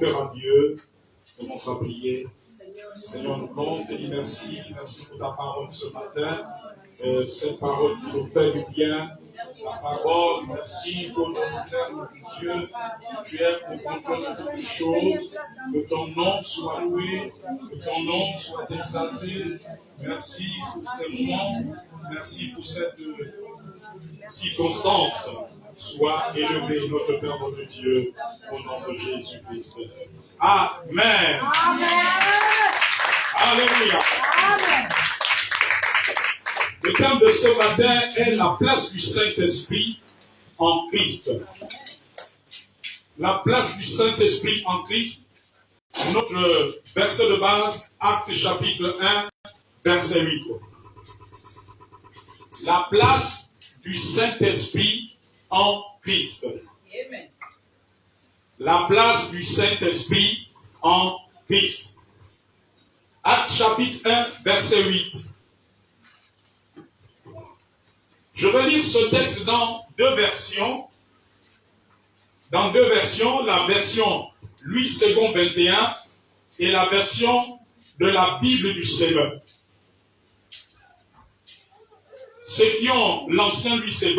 cœur à Dieu. Commence à prier. Seigneur, nous voulons te dire merci. Merci pour ta parole ce matin. Cette parole qui nous fait du bien. Ta parole, merci pour notre Dieu. Tu es au contrôle de toutes choses. Que ton nom soit loué. Que ton nom soit exalté. Merci pour ces moments. Merci pour cette circonstance. Sois élevé, notre Père, notre Dieu, au nom de Jésus-Christ. Amen. Amen. Alléluia. Amen. Le thème de ce matin est la place du Saint-Esprit en Christ. La place du Saint-Esprit en Christ. Notre verset de base, Actes chapitre 1, verset 8. La place du Saint-Esprit en Christ. Amen. La place du Saint-Esprit en Christ. Actes chapitre 1, verset 8. Je vais lire ce texte dans deux versions. Dans deux versions, la version Louis II 21 et la version de la Bible du Semeur. Ceux qui ont l'ancien Louis II,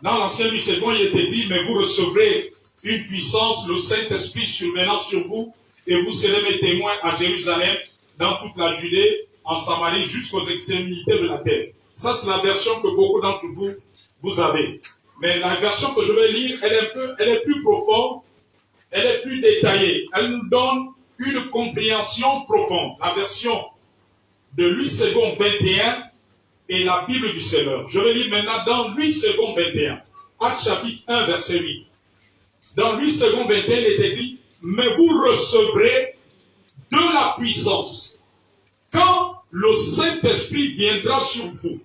dans l'ancien Louis II, il était dit, mais vous recevrez une puissance, le Saint-Esprit survenant sur vous, et vous serez mes témoins à Jérusalem, dans toute la Judée, en Samarie, jusqu'aux extrémités de la terre. Ça, c'est la version que beaucoup d'entre vous avez. Mais la version que je vais lire, elle est plus profonde, elle est plus détaillée. Elle nous donne une compréhension profonde. La version de Louis II 21 et la Bible du Semeur. Je vais lire maintenant dans Louis II 21, Actes chapitre 1, verset 8. Dans Louis II 21, il est écrit, mais vous recevrez de la puissance quand le Saint-Esprit viendra sur vous,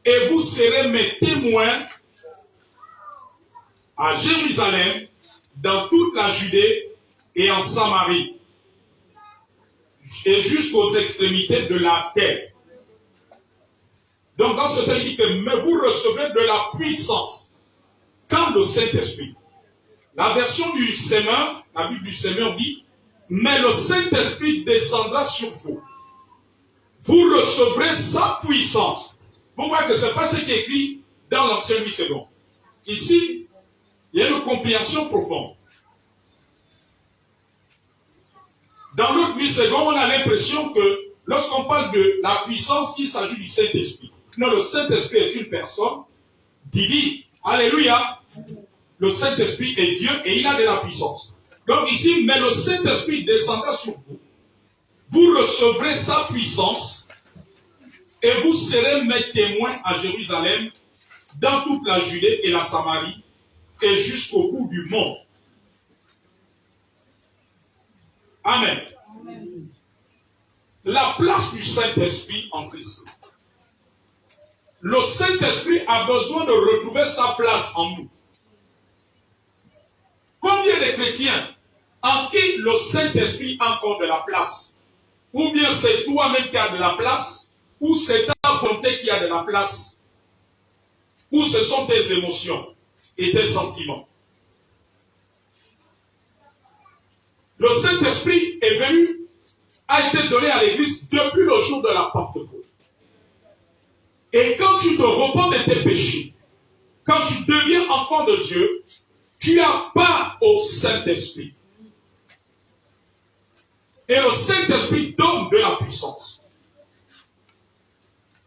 et vous serez mes témoins à Jérusalem, dans toute la Judée et en Samarie, et jusqu'aux extrémités de la terre. Donc dans ce texte, il dit que mais vous recevrez de la puissance quand le Saint-Esprit. La version du Semeur, la Bible du Semeur dit, mais le Saint-Esprit descendra sur vous. Vous recevrez sa puissance. Vous voyez que ce n'est pas ce qui est écrit dans l'ancien Louis II. Ici, il y a une compréhension profonde. Dans l'autre Louis II, on a l'impression que lorsqu'on parle de la puissance, il s'agit du Saint-Esprit. Non, le Saint-Esprit est une personne divine. Alléluia. Le Saint-Esprit est Dieu et il a de la puissance. Donc ici, mais le Saint-Esprit descendra sur vous. Vous recevrez sa puissance et vous serez mes témoins à Jérusalem, dans toute la Judée et la Samarie et jusqu'au bout du monde. Amen. Amen. La place du Saint-Esprit en Christ. Le Saint-Esprit a besoin de retrouver sa place en nous. Combien de chrétiens en qui le Saint-Esprit a encore de la place? Ou bien c'est toi-même qui as de la place, ou c'est ta volonté qui a de la place, ou ce sont tes émotions et tes sentiments. Le Saint-Esprit est venu, a été donné à l'Église depuis le jour de la Pentecôte. Et quand tu te repens de tes péchés, quand tu deviens enfant de Dieu, tu as part au Saint-Esprit. Et le Saint-Esprit donne de la puissance.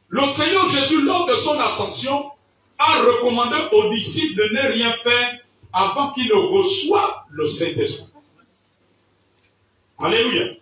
Le Seigneur Jésus, lors de son ascension, a recommandé aux disciples de ne rien faire avant qu'ils ne reçoivent le Saint-Esprit. Alléluia.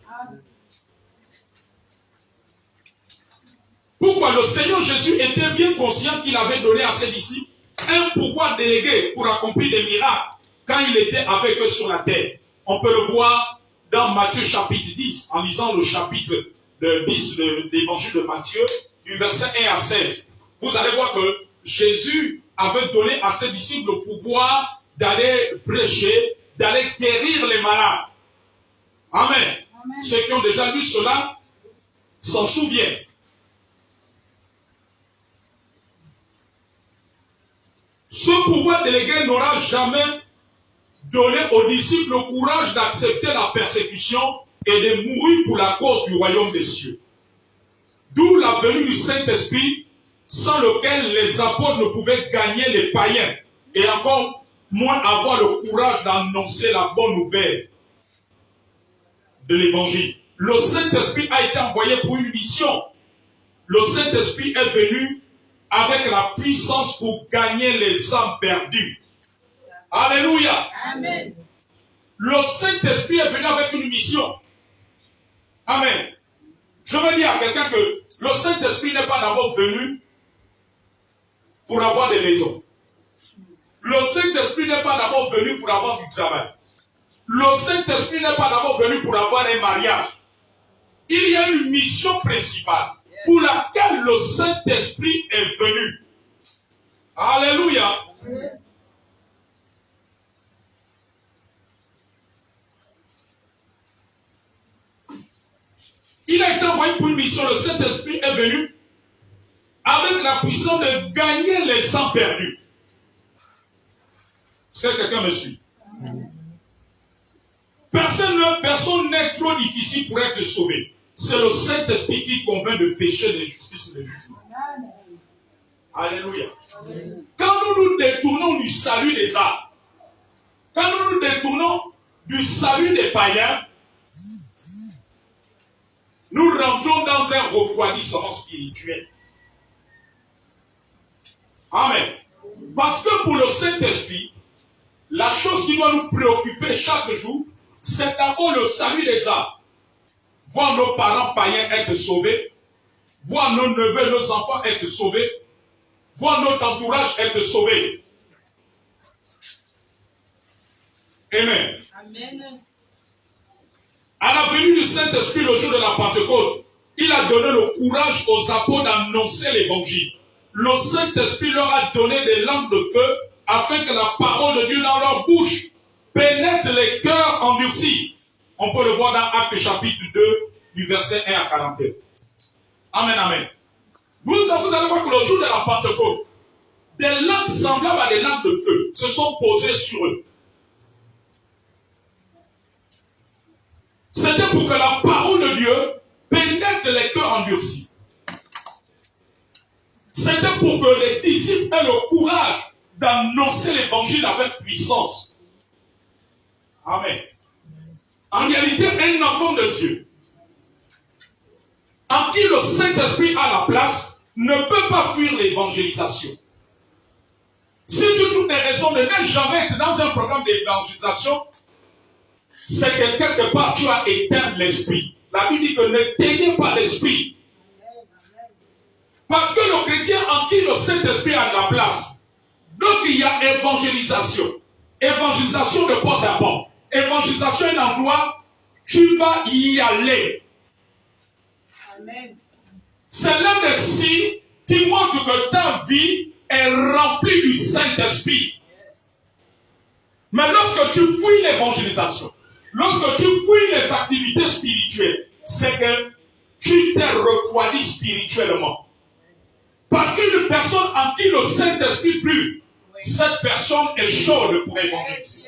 Pourquoi? Le Seigneur Jésus était bien conscient qu'il avait donné à ses disciples un pouvoir délégué pour accomplir des miracles quand il était avec eux sur la terre. On peut le voir dans Matthieu chapitre 10, en lisant le chapitre 10 de l'évangile de Matthieu, du verset 1 à 16. Vous allez voir que Jésus avait donné à ses disciples le pouvoir d'aller prêcher, d'aller guérir les malades. Amen. Amen. Ceux qui ont déjà lu cela s'en souviennent. Ce pouvoir délégué n'aura jamais donner aux disciples le courage d'accepter la persécution et de mourir pour la cause du royaume des cieux. D'où la venue du Saint-Esprit, sans lequel les apôtres ne pouvaient gagner les païens et encore moins avoir le courage d'annoncer la bonne nouvelle de l'évangile. Le Saint-Esprit a été envoyé pour une mission. Le Saint-Esprit est venu avec la puissance pour gagner les âmes perdues. Alléluia. Amen. Le Saint-Esprit est venu avec une mission. Amen. Je veux dire à quelqu'un que le Saint-Esprit n'est pas d'abord venu pour avoir des maisons. Le Saint-Esprit n'est pas d'abord venu pour avoir du travail. Le Saint-Esprit n'est pas d'abord venu pour avoir un mariage. Il y a une mission principale pour laquelle le Saint-Esprit est venu. Alléluia. Il a été envoyé pour une mission. Le Saint-Esprit est venu avec la puissance de gagner les âmes perdues. Est-ce que quelqu'un me suit? Personne n'est trop difficile pour être sauvé. C'est le Saint-Esprit qui convainc de péché, de justice et de jugement. Alléluia. Quand nous nous détournons du salut des âmes, quand nous nous détournons du salut des païens, nous rentrons dans un refroidissement spirituel. Amen. Parce que pour le Saint-Esprit, la chose qui doit nous préoccuper chaque jour, c'est d'abord le salut des âmes. Voir nos parents païens être sauvés, voir nos neveux, nos enfants être sauvés, voir notre entourage être sauvé. Amen. Amen. À la venue du Saint-Esprit le jour de la Pentecôte, il a donné le courage aux apôtres d'annoncer l'évangile. Le Saint-Esprit leur a donné des langues de feu afin que la parole de Dieu dans leur bouche pénètre les cœurs endurcis. On peut le voir dans Actes chapitre 2, du verset 1 à 41. Amen, amen. Vous allez voir que le jour de la Pentecôte, des langues semblables à des langues de feu se sont posées sur eux. C'était pour que la parole de Dieu pénètre les cœurs endurcis. C'était pour que les disciples aient le courage d'annoncer l'évangile avec puissance. Amen. En réalité, un enfant de Dieu, en qui le Saint-Esprit a la place, ne peut pas fuir l'évangélisation. Si tu trouves des raisons de ne jamais être dans un programme d'évangélisation, c'est que quelque part tu as éteint l'esprit. La Bible dit que ne teignez pas l'esprit. Parce que le chrétien en qui le Saint-Esprit a la place, donc il y a évangélisation. Évangélisation de porte à porte. Évangélisation est un endroit, tu vas y aller. Amen. C'est l'un des signes qui montre que ta vie est remplie du Saint-Esprit. Mais lorsque tu fuis l'évangélisation, lorsque tu fuis les activités spirituelles, c'est que tu t'es refroidi spirituellement. Parce qu'une personne en qui le Saint-Esprit brûle, cette personne est chaude pour évangéliser.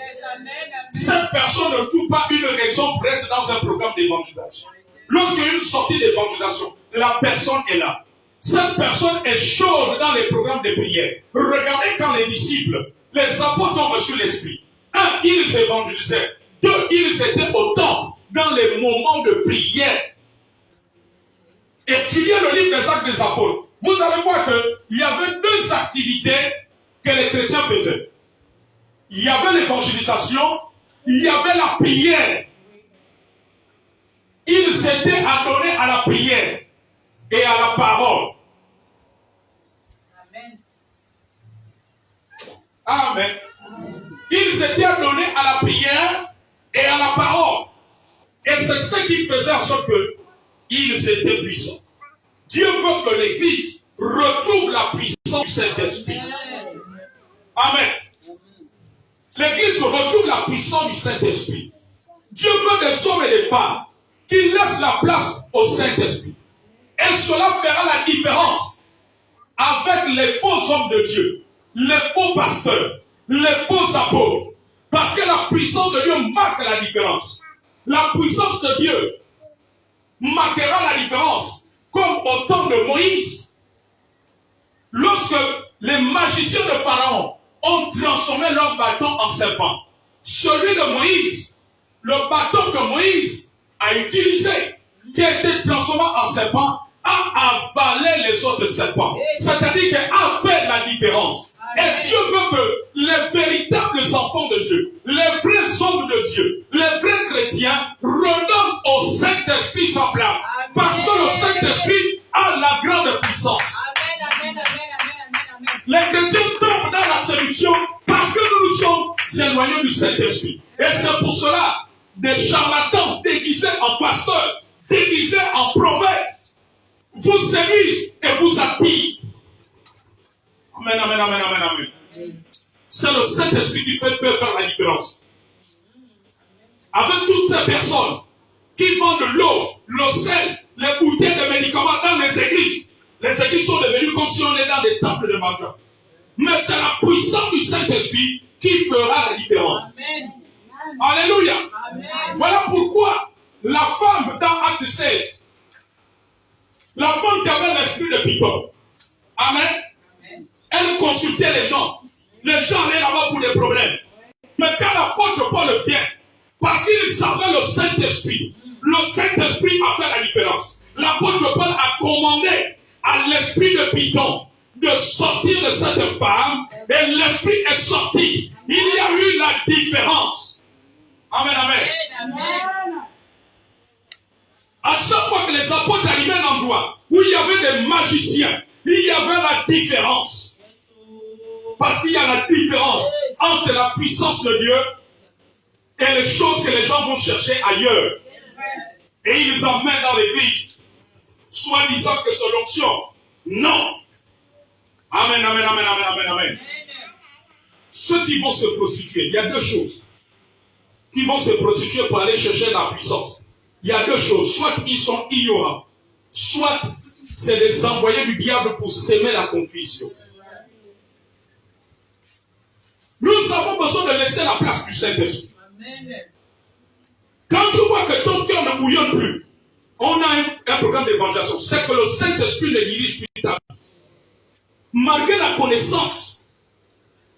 Cette personne ne trouve pas une raison pour être dans un programme d'évangélisation. Lorsqu'il y a une sortie d'évangélisation, la personne est là. Cette personne est chaude dans les programmes de prière. Regardez quand les disciples, les apôtres ont reçu l'Esprit. 1, ils évangélisaient. 2, ils étaient au temple dans les moments de prière. Étudiez le livre des Actes des Apôtres. Vous allez voir qu'il y avait 2 activités que les chrétiens faisaient. Il y avait l'évangélisation, il y avait la prière. Ils étaient adonnés à la prière et à la parole. Amen. Amen. Ils étaient adonnés à la prière et à la parole. Et c'est ce qui faisait en sorte qu'ils étaient puissants. Dieu veut que l'Église retrouve la puissance du Saint-Esprit. Amen. L'Église retrouve la puissance du Saint-Esprit. Dieu veut des hommes et des femmes qui laissent la place au Saint-Esprit. Et cela fera la différence avec les faux hommes de Dieu, les faux pasteurs, les faux apôtres, Parce que la puissance de Dieu marque la différence. La puissance de Dieu marquera la différence. Comme au temps de Moïse, lorsque les magiciens de Pharaon ont transformé leur bâton en serpent. Celui de Moïse, le bâton que Moïse a utilisé, qui a été transformé en serpent, a avalé les autres serpents. C'est-à-dire qu'il a fait la différence. Et Dieu veut que les véritables enfants de Dieu, les vrais hommes de Dieu, les vrais chrétiens redonnent au Saint-Esprit sa place. Parce que le Saint-Esprit a la grande puissance. Les chrétiens tombent dans la séduction parce que nous nous sommes éloignés du Saint-Esprit. Et c'est pour cela, des charlatans déguisés en pasteurs, déguisés en prophètes, vous séduisent et vous attirent. Amen, amen, amen, amen, amen. C'est le Saint-Esprit qui peut faire la différence. Avec toutes ces personnes qui vendent l'eau, le sel, les bouteilles de médicaments dans les églises sont devenues comme si on est dans des temples de mendiants. Mais c'est la puissance du Saint-Esprit qui fera la différence. Amen. Alléluia. Amen. Voilà pourquoi la femme dans Acte 16, la femme qui avait l'esprit de Python, amen, elle consultait les gens. Les gens allaient là-bas pour des problèmes. Mais quand l'apôtre Paul vient, parce qu'il savait le Saint-Esprit a fait la différence. L'apôtre Paul a commandé à l'esprit de Python de sortir de cette femme, et l'esprit est sorti. Il y a eu la différence. Amen, amen. Amen. À chaque fois que les apôtres arrivaient à un endroit où il y avait des magiciens, il y avait la différence. Parce qu'il y a la différence entre la puissance de Dieu et les choses que les gens vont chercher ailleurs. Et ils les emmènent dans l'église, soit disant que c'est l'onction. Non. Amen, amen, amen, amen, amen, amen. Ceux qui vont se prostituer, il y a deux choses. Qui vont se prostituer pour aller chercher la puissance. Il y a deux choses. Soit ils sont ignorants, soit c'est les envoyés du diable pour s'aimer la confusion. Nous avons besoin de laisser la place du Saint-Esprit. Quand tu vois que ton cœur ne bouillonne plus, on a un programme d'évangélisation. C'est que le Saint-Esprit ne dirige plus ta vie. Malgré la connaissance,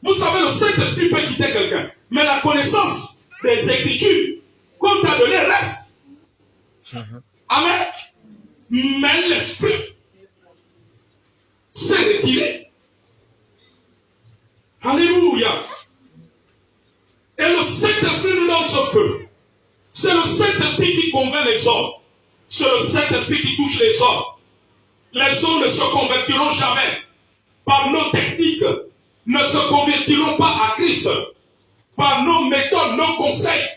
vous savez, le Saint-Esprit peut quitter quelqu'un, mais la connaissance des Écritures qu'on t'a donné reste. Amen. Mais l'Esprit s'est retiré. Alléluia. Et le Saint-Esprit nous donne ce feu. C'est le Saint-Esprit qui convainc les hommes. C'est le Saint-Esprit qui touche les hommes. Les hommes ne se convertiront jamais. Par nos techniques, ne se convertiront pas à Christ. Par nos méthodes, nos conseils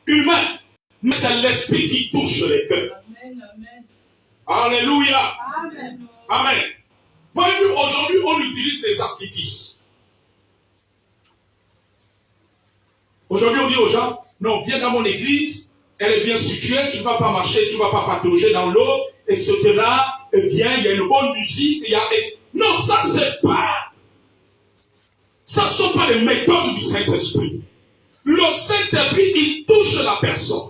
humains. Mais c'est l'Esprit qui touche les cœurs. Amen, amen. Alléluia. Amen. Amen. Voyez-vous, aujourd'hui, on utilise des artifices. Aujourd'hui, on dit aux gens, non, viens dans mon église, elle est bien située, tu ne vas pas marcher, tu ne vas pas patauger dans l'eau, etc. Et viens, il y a une bonne musique, il y a... Non, ça, c'est pas... Ça ne sont pas les méthodes du Saint-Esprit. Le Saint-Esprit, il touche la personne.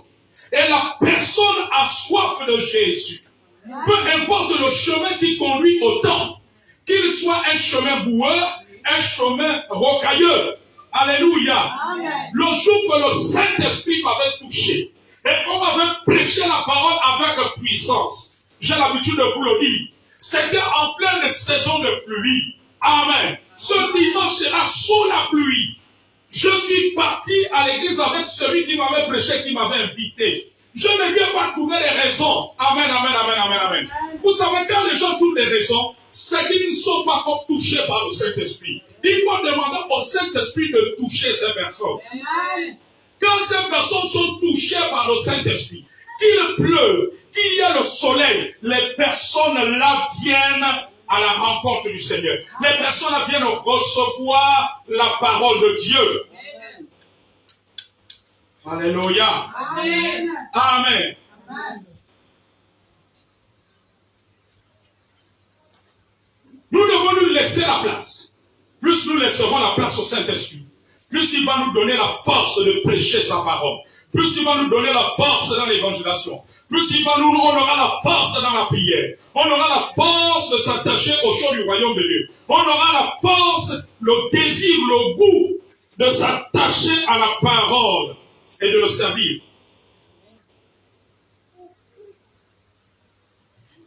Et la personne a soif de Jésus. Peu importe le chemin qui conduit au temple, qu'il soit un chemin boueux, un chemin rocailleux. Alléluia. Amen. Le jour que le Saint-Esprit m'avait touché, et qu'on m'avait prêché la parole avec puissance, j'ai l'habitude de vous le dire, c'était en pleine saison de pluie. Amen. Ce dimanche-là, sous la pluie, je suis parti à l'église avec celui qui m'avait prêché, qui m'avait invité. Je ne lui ai pas trouvé les raisons. Amen, amen, amen, amen, amen. Vous savez, quand les gens trouvent des raisons, c'est qu'ils ne sont pas encore touchés par le Saint-Esprit. Il faut demander au Saint-Esprit de toucher ces personnes. Amen. Quand ces personnes sont touchées par le Saint-Esprit, qu'il pleuve, qu'il y a le soleil, les personnes là viennent à la rencontre du Seigneur. Les personnes là viennent recevoir la parole de Dieu. Alléluia. Amen. Amen. Amen. Nous devons lui laisser la place. Plus nous laisserons la place au Saint-Esprit, plus il va nous donner la force de prêcher sa parole, plus il va nous donner la force dans l'évangélisation, plus on aura la force dans la prière, on aura la force de s'attacher aux choses du royaume de Dieu, on aura la force, le désir, le goût de s'attacher à la parole et de le servir.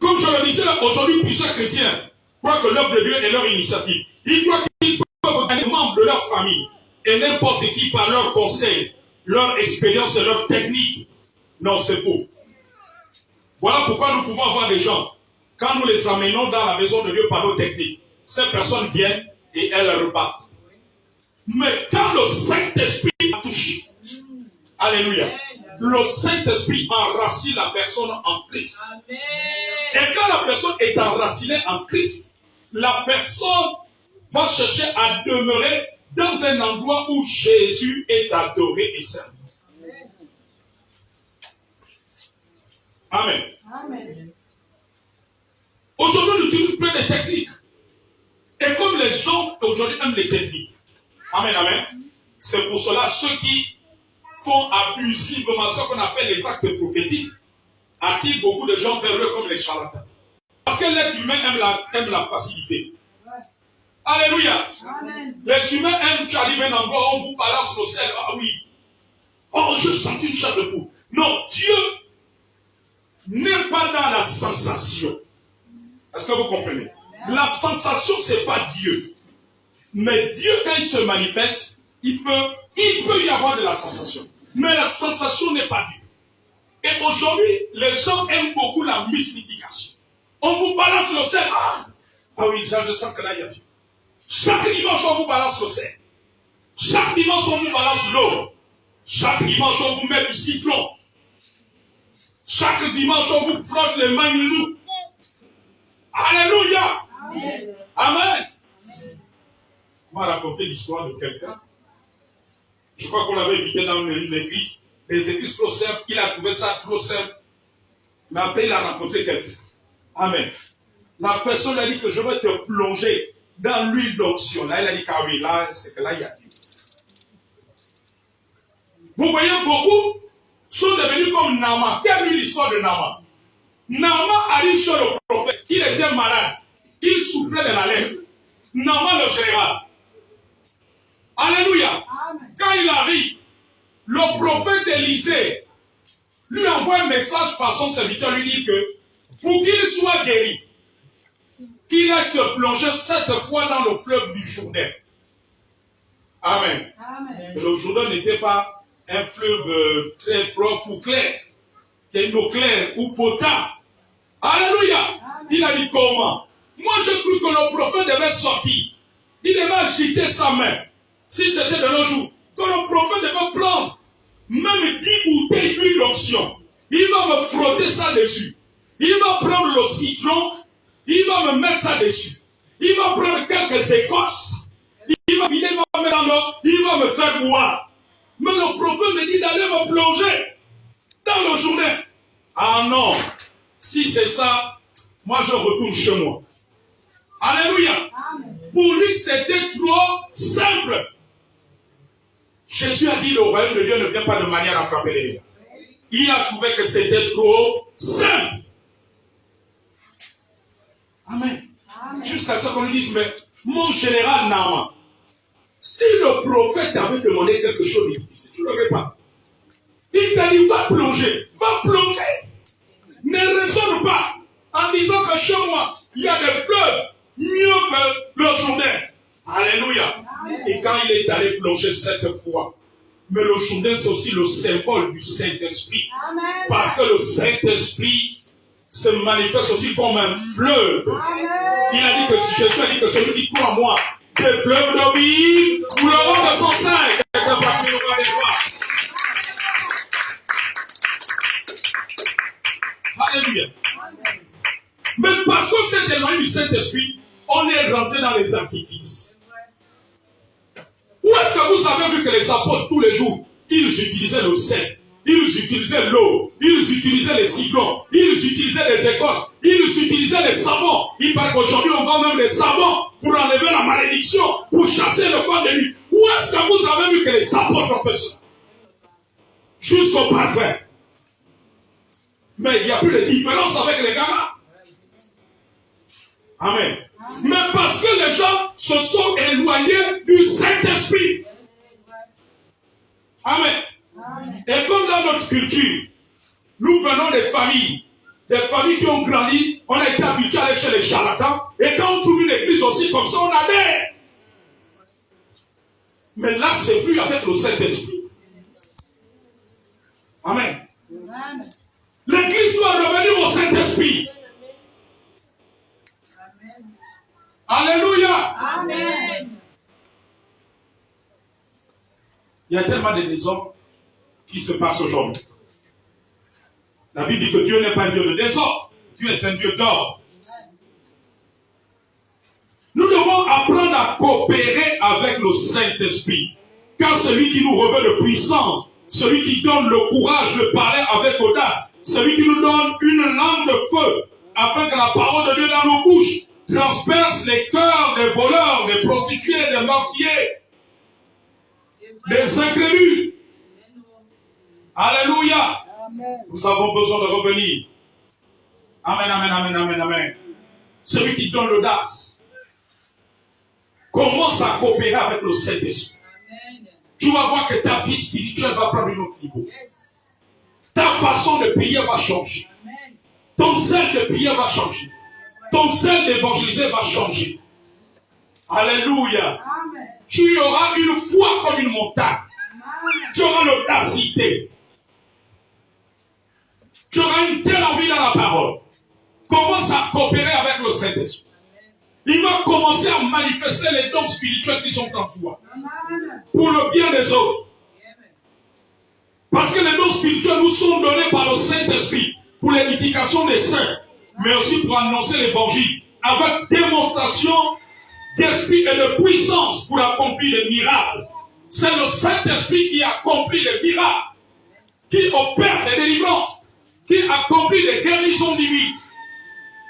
Comme je le disais, aujourd'hui, plusieurs chrétiens croient que l'œuvre de Dieu est leur initiative. Ils croient qu'ils peuvent gagner membres de leur famille et n'importe qui par leur conseil, leur expérience et leur technique. Non, c'est faux. Voilà pourquoi nous pouvons avoir des gens, quand nous les amenons dans la maison de Dieu par nos techniques, ces personnes viennent et elles repartent. Mais quand le Saint-Esprit a touché, alléluia, le Saint-Esprit enracine la personne en Christ. Amen. Et quand la personne est enracinée en Christ, la personne va chercher à demeurer dans un endroit où Jésus est adoré et servi. Amen. Amen. Aujourd'hui, on utilise plein de techniques. Et comme les gens aujourd'hui aiment les techniques. Amen, amen. C'est pour cela ceux qui font abusivement ce qu'on appelle les actes prophétiques attirent beaucoup de gens vers eux comme les charlatans. Parce que l'être humain aime la facilité. Alléluia. Amen. Les humains aiment tu arrives un endroit, on vous balance le sel. Ah oui. Oh, je sens une chair de poule. Non, Dieu n'est pas dans la sensation. Est-ce que vous comprenez? La sensation, c'est pas Dieu. Mais Dieu, quand il se manifeste, il peut y avoir de la sensation. Mais la sensation n'est pas Dieu. Et aujourd'hui, les gens aiment beaucoup la mystification. On vous balance le sel. Ah oui, là, je sens que là, il y a Dieu. Chaque dimanche, on vous balance le sel. Chaque dimanche, on vous balance l'eau. Chaque dimanche, on vous met du citron. Chaque dimanche, on vous frotte les mains de nous. Alléluia. Amen. Amen. On m'a raconté l'histoire de quelqu'un. Je crois qu'on l'avait invité dans l'église. Les églises trop simples. Il a trouvé ça trop simple. Mais après, il a rencontré quelqu'un. Amen. La personne a dit que je vais te plonger dans l'huile d'onction. Là, il a dit qu'ah oui, là, c'est que là, il y a Dieu. Vous voyez, beaucoup sont devenus comme Naaman. Qui a lu l'histoire de Naaman? Naaman arrive chez le prophète. Il était malade. Il souffrait de la lèpre. Naaman le général. Alléluia. Amen. Quand il arrive, le prophète Élisée lui envoie un message par son serviteur, lui dit que pour qu'il soit guéri, qu'il aille se plonger 7 fois dans le fleuve du Jourdain. Amen. Amen. Le Jourdain n'était pas un fleuve très propre ou clair, qui est une eau claire ou potable. Alléluia. Amen. Il a dit comment? Moi, je cru que le prophète devait sortir. Il devait agiter sa main. Si c'était de nos jours, que le prophète devait prendre même 10 bouteilles d'huile d'onction. Il va me frotter ça dessus. Il va prendre le citron. Il va me mettre ça dessus. Il va prendre quelques écorces. Il va mettre dans l'eau. Il va me faire boire. Mais le prophète me dit d'aller me plonger dans le Jourdain. Ah non. Si c'est ça, moi je retourne chez moi. Alléluia. Amen. Pour lui, c'était trop simple. Jésus a dit le royaume de Dieu ne vient pas de manière à frapper les gens. Il a trouvé que c'était trop simple. Amen. Amen. Jusqu'à ce qu'on lui dise, mais mon général Naaman, si le prophète avait demandé quelque chose de difficile, tu ne l'aurais pas. Il t'a dit, va plonger. Va plonger. Ne raisonne pas en disant que chez moi, il y a des fleuves mieux que le Jourdain. Alléluia. Amen. Et quand il est allé plonger 7 fois, mais le Jourdain, c'est aussi le symbole du Saint-Esprit. Amen. Parce que le Saint-Esprit se manifeste aussi comme un fleuve. Amen. Il a dit que si Jésus a dit que celui qui croit en moi, des fleuves de vie, couleront de son sein. Alléluia. Amen. Mais parce qu'on s'est éloigné du Saint-Esprit, on est rentré dans les artifices. Où est-ce que vous avez vu que les apôtres, tous les jours, ils utilisaient le sel, ils utilisaient l'eau, ils utilisaient les citrons, ils utilisaient les écorces. Ils utilisaient les savons. Il paraît qu'aujourd'hui, on vend même les savons pour enlever la malédiction, pour chasser le fan de lui. Où est-ce que vous avez vu que les apôtres ont fait ça? Jusqu'au parfum. Mais il n'y a plus de différence avec les gars. Amen. Mais parce que les gens se sont éloignés du Saint-Esprit. Amen. Et comme dans notre culture, nous venons des familles qui ont grandi, on a été habitués à aller chez les charlatans, et quand on trouve une église aussi comme ça, on adhère. Mais là, c'est plus avec le Saint-Esprit. Amen. L'église doit revenir au Saint-Esprit. Alléluia. Amen. Il y a tellement de désordres qui se passent aujourd'hui. La Bible dit que Dieu n'est pas un Dieu de désordre. Dieu est un Dieu d'ordre. Nous devons apprendre à coopérer avec le Saint-Esprit. Car celui qui nous revêt de puissance, celui qui donne le courage de parler avec audace, celui qui nous donne une langue de feu, afin que la parole de Dieu dans nos bouches transperce les cœurs des voleurs, des prostituées, des meurtriers, des incrédules. Alléluia. Amen. Nous avons besoin de revenir. Amen, amen, amen, amen, amen. Celui qui donne l'audace commence à coopérer avec le Saint-Esprit. Tu vas voir que ta vie spirituelle va prendre un autre niveau. Yes. Ta façon de prier va changer. Amen. Ton zèle de prier va changer. Ton zèle d'évangéliser va changer. Alléluia. Amen. Tu auras une foi comme une montagne. Amen. Tu auras l'audacité. Tu auras une telle envie dans la parole. Commence à coopérer avec le Saint-Esprit. Il va commencer à manifester les dons spirituels qui sont en toi. Amen. Pour le bien des autres. Parce que les dons spirituels nous sont donnés par le Saint-Esprit pour l'édification des saints, mais aussi pour annoncer l'évangile avec démonstration d'esprit et de puissance pour accomplir les miracles. C'est le Saint-Esprit qui accomplit les miracles, qui opère les délivrances, qui accomplit les guérisons divines.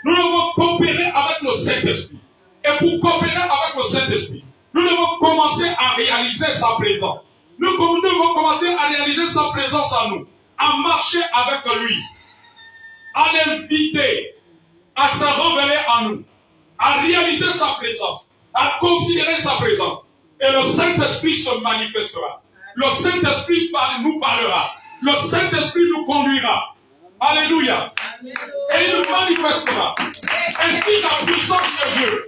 Nous devons coopérer avec le Saint-Esprit. Et pour coopérer avec le Saint-Esprit, nous devons commencer à réaliser sa présence. Nous devons commencer à réaliser sa présence en nous, à marcher avec lui, à l'inviter, à se révéler en nous, à réaliser sa présence, à considérer sa présence. Et le Saint-Esprit se manifestera. Le Saint-Esprit nous parlera. Le Saint-Esprit nous conduira. Alléluia. Et il nous manifestera. Ainsi la puissance de Dieu.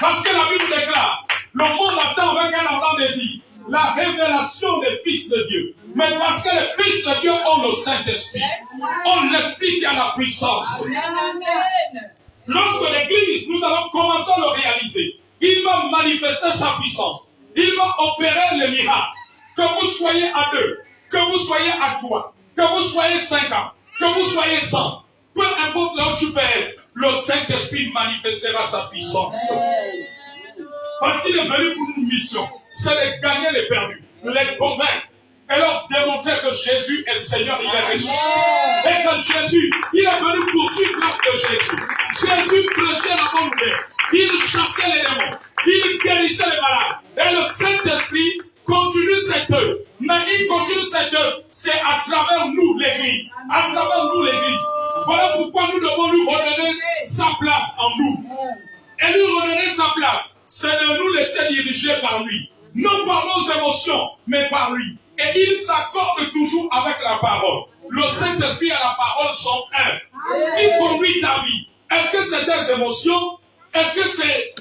Parce que la Bible déclare, le monde attend avec un ardent désir la révélation des fils de Dieu. Mais parce que les fils de Dieu ont le Saint-Esprit, ont l'Esprit qui a la puissance. Amen. Lorsque l'Église, nous allons commencer à le réaliser, il va manifester sa puissance. Il va opérer les miracles. Que vous soyez à 2, que vous soyez à 3, que vous soyez 50, que vous soyez 100, peu importe là où tu peux être, le Saint-Esprit manifestera sa puissance. Parce qu'il est venu pour une mission, c'est de gagner les perdus, les convaincre et leur démontrer que Jésus est Seigneur, il est ressuscité. Et que Jésus, il est venu poursuivre l'œuvre de Jésus. Jésus prêchait la bonne nouvelle. Il chassait les démons. Il guérissait les malades. Et le Saint-Esprit continue cette œuvre. Mais il continue cette œuvre. C'est à travers nous, l'Église. À travers nous, l'Église. Voilà pourquoi nous devons lui redonner sa place en nous. Et lui redonner sa place, c'est de nous laisser diriger par lui. Non par nos émotions, mais par lui. Et il s'accorde toujours avec la parole. Le Saint-Esprit et la parole sont un. Il conduit ta vie. Est-ce que c'est tes émotions? Est-ce que c'est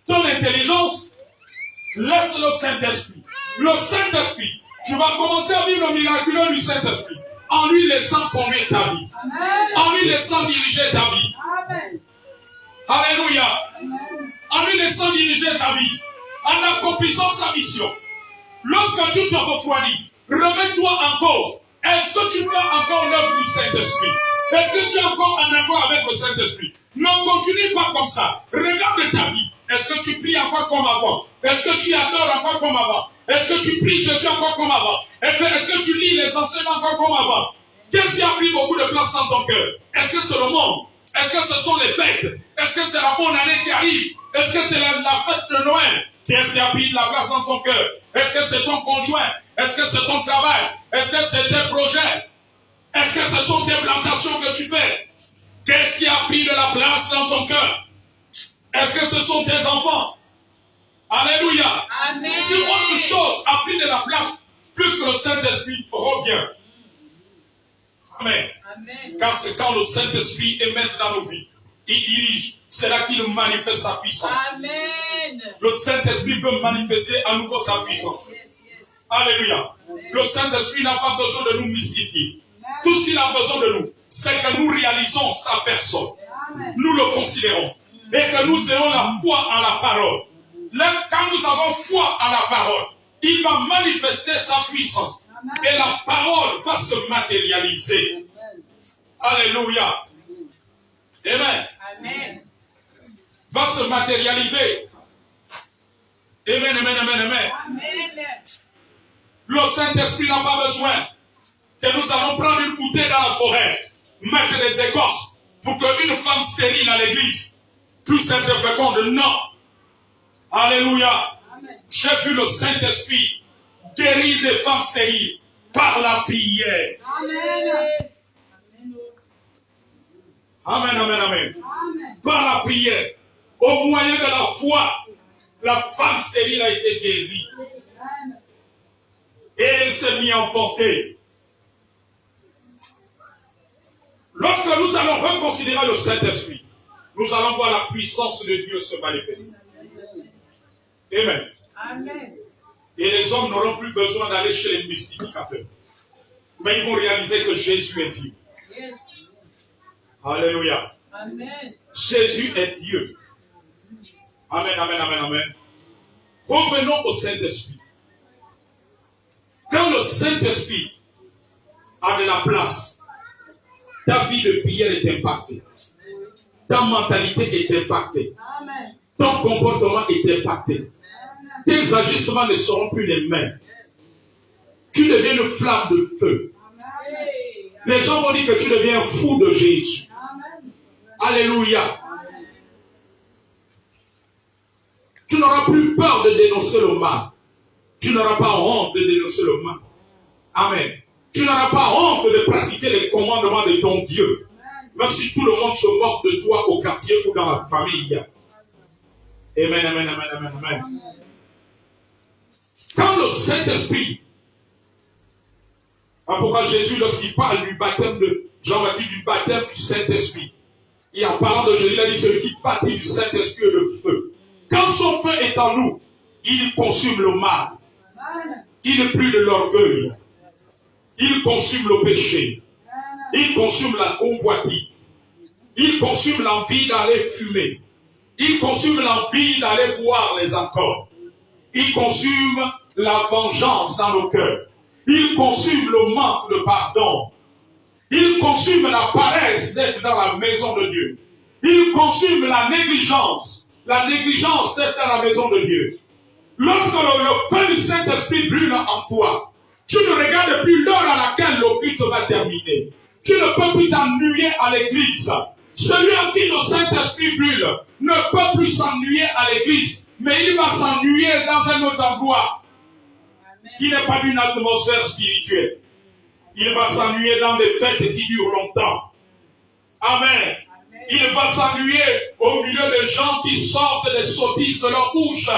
ton intelligence? Laisse le Saint-Esprit. Le Saint-Esprit. Tu vas commencer à vivre le miraculeux du Saint-Esprit. En lui laissant conduire ta vie. En lui laissant diriger ta vie. Alléluia. En lui laissant diriger ta vie. En accomplissant sa mission. Lorsque tu te refroidis, remets-toi en cause. Est-ce que tu fais encore l'œuvre du Saint-Esprit? Est-ce que tu es encore en accord avec le Saint-Esprit? Ne continue pas comme ça. Regarde ta vie. Est-ce que tu pries encore comme avant? Est-ce que tu adores encore comme avant? Est-ce que tu pries Jésus encore comme avant? Est-ce que tu lis les enseignements encore comme avant? Qu'est-ce qui a pris beaucoup de place dans ton cœur? Est-ce que c'est le monde? Est-ce que ce sont les fêtes? Est-ce que c'est la bonne année qui arrive? Est-ce que c'est la fête de Noël? Qu'est-ce qui a pris de la place dans ton cœur? Est-ce que c'est ton conjoint? Est-ce que c'est ton travail? Est-ce que c'est tes projets? Est-ce que ce sont tes plantations que tu fais? Qu'est-ce qui a pris de la place dans ton cœur? Est-ce que ce sont tes enfants? Alléluia. Amen. Si autre chose a pris de la place, plus que le Saint-Esprit revient. Amen. Amen. Car c'est quand le Saint-Esprit émette dans nos vies, il dirige, c'est là qu'il manifeste sa puissance. Amen. Le Saint-Esprit veut manifester à nouveau sa puissance. Yes, yes. Alléluia. Le Saint-Esprit n'a pas besoin de nous mystifier. Tout ce qu'il a besoin de nous, c'est que nous réalisons sa personne. Amen. Nous le considérons. Et que nous ayons la foi en la parole. Là, quand nous avons foi en la parole, il va manifester sa puissance. Amen. Et la parole va se matérialiser. Alléluia. Amen. Amen. Va se matérialiser. Amen, amen, amen, amen. Amen. Le Saint-Esprit n'a pas besoin que nous allons prendre une bouteille dans la forêt, mettre les écorces pour qu'une femme stérile à l'église puisse être féconde. Non. Alléluia. Amen. J'ai vu le Saint-Esprit guérir des femmes stériles par la prière. Amen. Amen, amen, amen. Amen. Par la prière, au moyen de la foi, la femme stérile a été guérie. Amen. Et elle s'est mise à enfanter. Lorsque nous allons reconsidérer le Saint-Esprit, nous allons voir la puissance de Dieu se manifester. Amen. Amen. Et les hommes n'auront plus besoin d'aller chez les mystificateurs. Mais ils vont réaliser que Jésus est Dieu. Yes. Alléluia. Amen. Jésus est Dieu. Amen, amen, amen, amen. Revenons au Saint-Esprit. Quand le Saint-Esprit a de la place, ta vie de prière est impactée. Ta mentalité est impactée. Amen. Ton comportement est impacté. Tes agissements ne seront plus les mêmes. Tu deviens une flamme de feu. Amen. Les gens vont dire que tu deviens fou de Jésus. Amen. Alléluia. Tu n'auras plus peur de dénoncer le mal. Tu n'auras pas honte de dénoncer le mal. Amen. Tu n'auras pas honte de pratiquer les commandements de ton Dieu. Même si tout le monde se moque de toi au quartier ou dans la famille. Amen, amen, amen, amen, amen. Quand le Saint-Esprit, pourquoi Jésus, lorsqu'il parle du baptême de Jean-Baptiste, du baptême du Saint-Esprit, et en parlant de Jésus, il a dit celui qui baptise du Saint-Esprit est le feu. Quand son feu est en nous, il consume le mal. Il brûle l'orgueil. Il consume le péché. Il consume la convoitise. Il consume l'envie d'aller fumer. Il consume l'envie d'aller boire les alcools. Il consume la vengeance dans nos cœurs. Il consume le manque de pardon. Il consume la paresse d'être dans la maison de Dieu. Il consume la négligence d'être dans la maison de Dieu. Lorsque le feu du Saint-Esprit brûle en toi, tu ne regardes plus l'heure à laquelle le culte va terminer. Tu ne peux plus t'ennuyer à l'église. Celui en qui le Saint-Esprit brûle ne peut plus s'ennuyer à l'église, mais il va s'ennuyer dans un autre endroit qui n'est pas d'une atmosphère spirituelle. Il va s'ennuyer dans des fêtes qui durent longtemps. Amen. Il va s'ennuyer au milieu des gens qui sortent des sottises de leur bouche,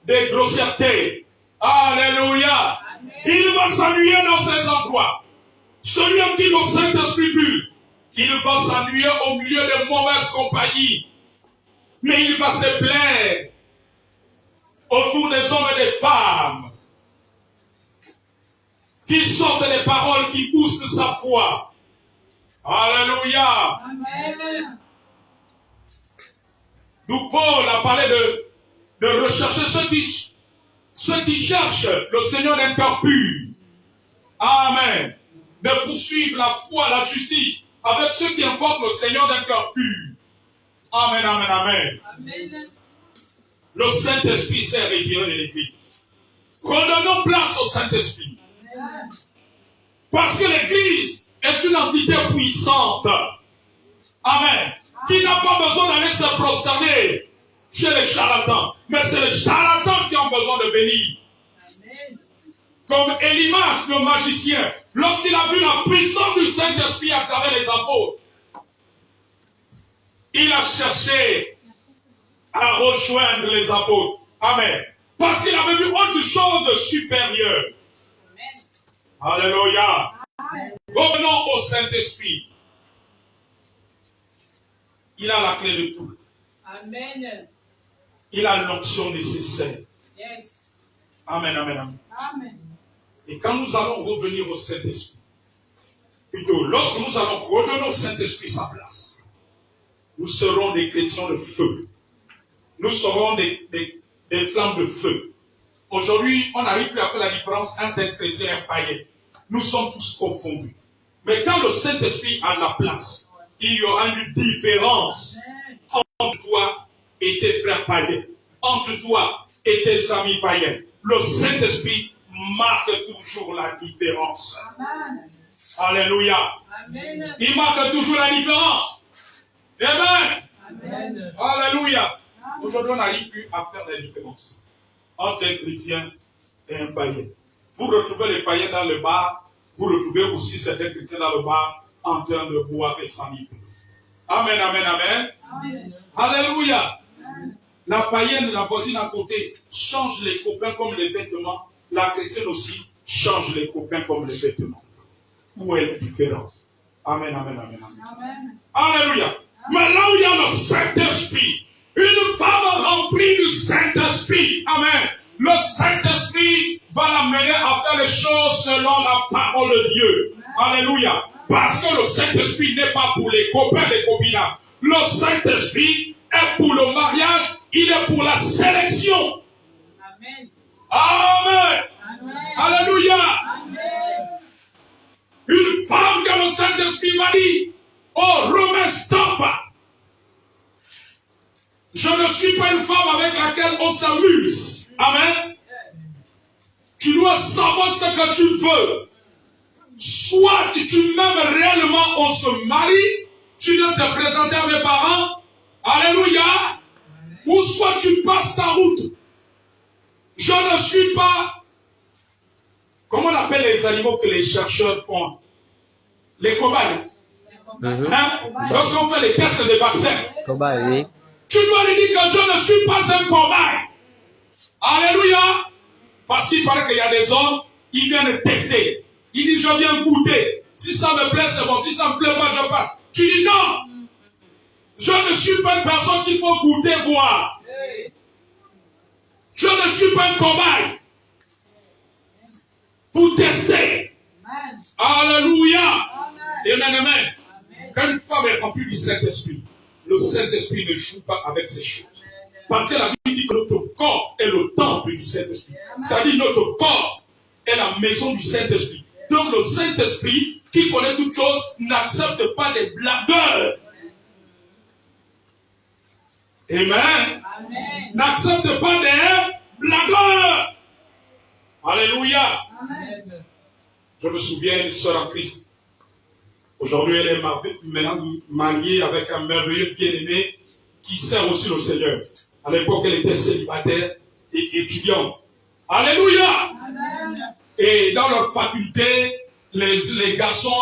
des grossièretés. Alléluia. Il va s'ennuyer dans ces endroits. Celui en qui le Saint-Esprit brûle, il va s'ennuyer au milieu des mauvaises compagnies. Mais il va se plaindre autour des hommes et des femmes qui sortent des paroles qui boostent sa foi. Alléluia. Amen. D'où Paul a parlé de rechercher ceux qui cherchent le Seigneur d'un cœur pur. Amen. De poursuivre la foi, la justice avec ceux qui invoquent le Seigneur d'un cœur pur. Amen, amen, amen. Amen. Le Saint-Esprit sert régler l'Église. Redonnons place au Saint-Esprit. Parce que l'Église est une entité puissante. Amen. Qui n'a pas besoin d'aller se prosterner chez les charlatans. Mais c'est les charlatans qui ont besoin de venir. Amen. Comme Elimas, le magicien, lorsqu'il a vu la puissance du Saint-Esprit à travers les apôtres, il a cherché à rejoindre les apôtres. Amen. Parce qu'il avait vu autre chose de supérieur. Amen. Alléluia. Revenons au Saint-Esprit. Il a la clé de tout. Amen. Il a l'onction nécessaire. Yes. Amen, amen, amen. Amen. Et quand nous allons revenir au Saint-Esprit, plutôt, lorsque nous allons redonner au Saint-Esprit sa place, nous serons des chrétiens de feu. Nous serons des flammes de feu. Aujourd'hui, on n'arrive plus à faire la différence entre un chrétien et un païen. Nous sommes tous confondus. Mais quand le Saint-Esprit a la place, il y aura une différence entre toi et tes frères païens, entre toi et tes amis païens. Le Saint-Esprit marque toujours la différence. Amen. Alléluia. Amen. Il marque toujours la différence. Amen. Amen. Alléluia. Aujourd'hui, on n'arrive plus à faire la différence entre un chrétien et un païen. Vous retrouvez les païens dans le bar, vous retrouvez aussi certains chrétiens dans le bar en train de boire et s'enivrer. Amen, amen, amen. Amen. Alléluia. La païenne, la voisine à côté, change les copains comme les vêtements. La chrétienne aussi change les copains comme les vêtements. Où est la différence? Amen, amen, amen, amen. Amen. Alléluia. Mais là où il y a le Saint-Esprit, une femme remplie du Saint-Esprit, amen, le Saint-Esprit va l'amener à faire les choses selon la parole de Dieu. Alléluia. Parce que le Saint-Esprit n'est pas pour les copains, les copines. Le Saint-Esprit est pour le mariage, il est pour la sélection. Amen. Amen. Amen. Alléluia. Amen. Une femme que le Saint-Esprit m'a dit, oh, Romain, stop. Je ne suis pas une femme avec laquelle on s'amuse. Amen. Tu dois savoir ce que tu veux. Soit tu m'aimes réellement, on se marie, tu viens te présenter à mes parents. Alléluia. Ou soit tu passes ta route. Je ne suis pas... Comment on appelle les animaux que les chercheurs font? Les cobayes. Hein? Lorsqu'on fait les tests de vaccins. Cobaye, oui. Tu dois lui dire que je ne suis pas un cobaye. Alléluia. Parce qu'il paraît qu'il y a des hommes, ils viennent tester. Ils disent, je viens goûter. Si ça me plaît, c'est bon. Si ça ne me plaît pas, je pars. Tu dis non. Je ne suis pas une personne qu'il faut goûter, voir. Je ne suis pas un cobaye. Pour tester. Alléluia. Amen, amen. Quand une femme est remplie du Saint-Esprit, le Saint-Esprit ne joue pas avec ces choses. Parce que la Bible dit que notre corps est le temple du Saint-Esprit. C'est-à-dire notre corps est la maison du Saint-Esprit. Donc le Saint-Esprit, qui connaît toutes choses, n'accepte pas des blagueurs. Amen. N'accepte pas des blagueurs. Alléluia. Amen. Je me souviens d'une sœur en Christ. Aujourd'hui, elle est maintenant mariée avec un merveilleux bien-aimé qui sert aussi le Seigneur. À l'époque, elle était célibataire et étudiante. Alléluia! Amen. Et dans leur faculté, les garçons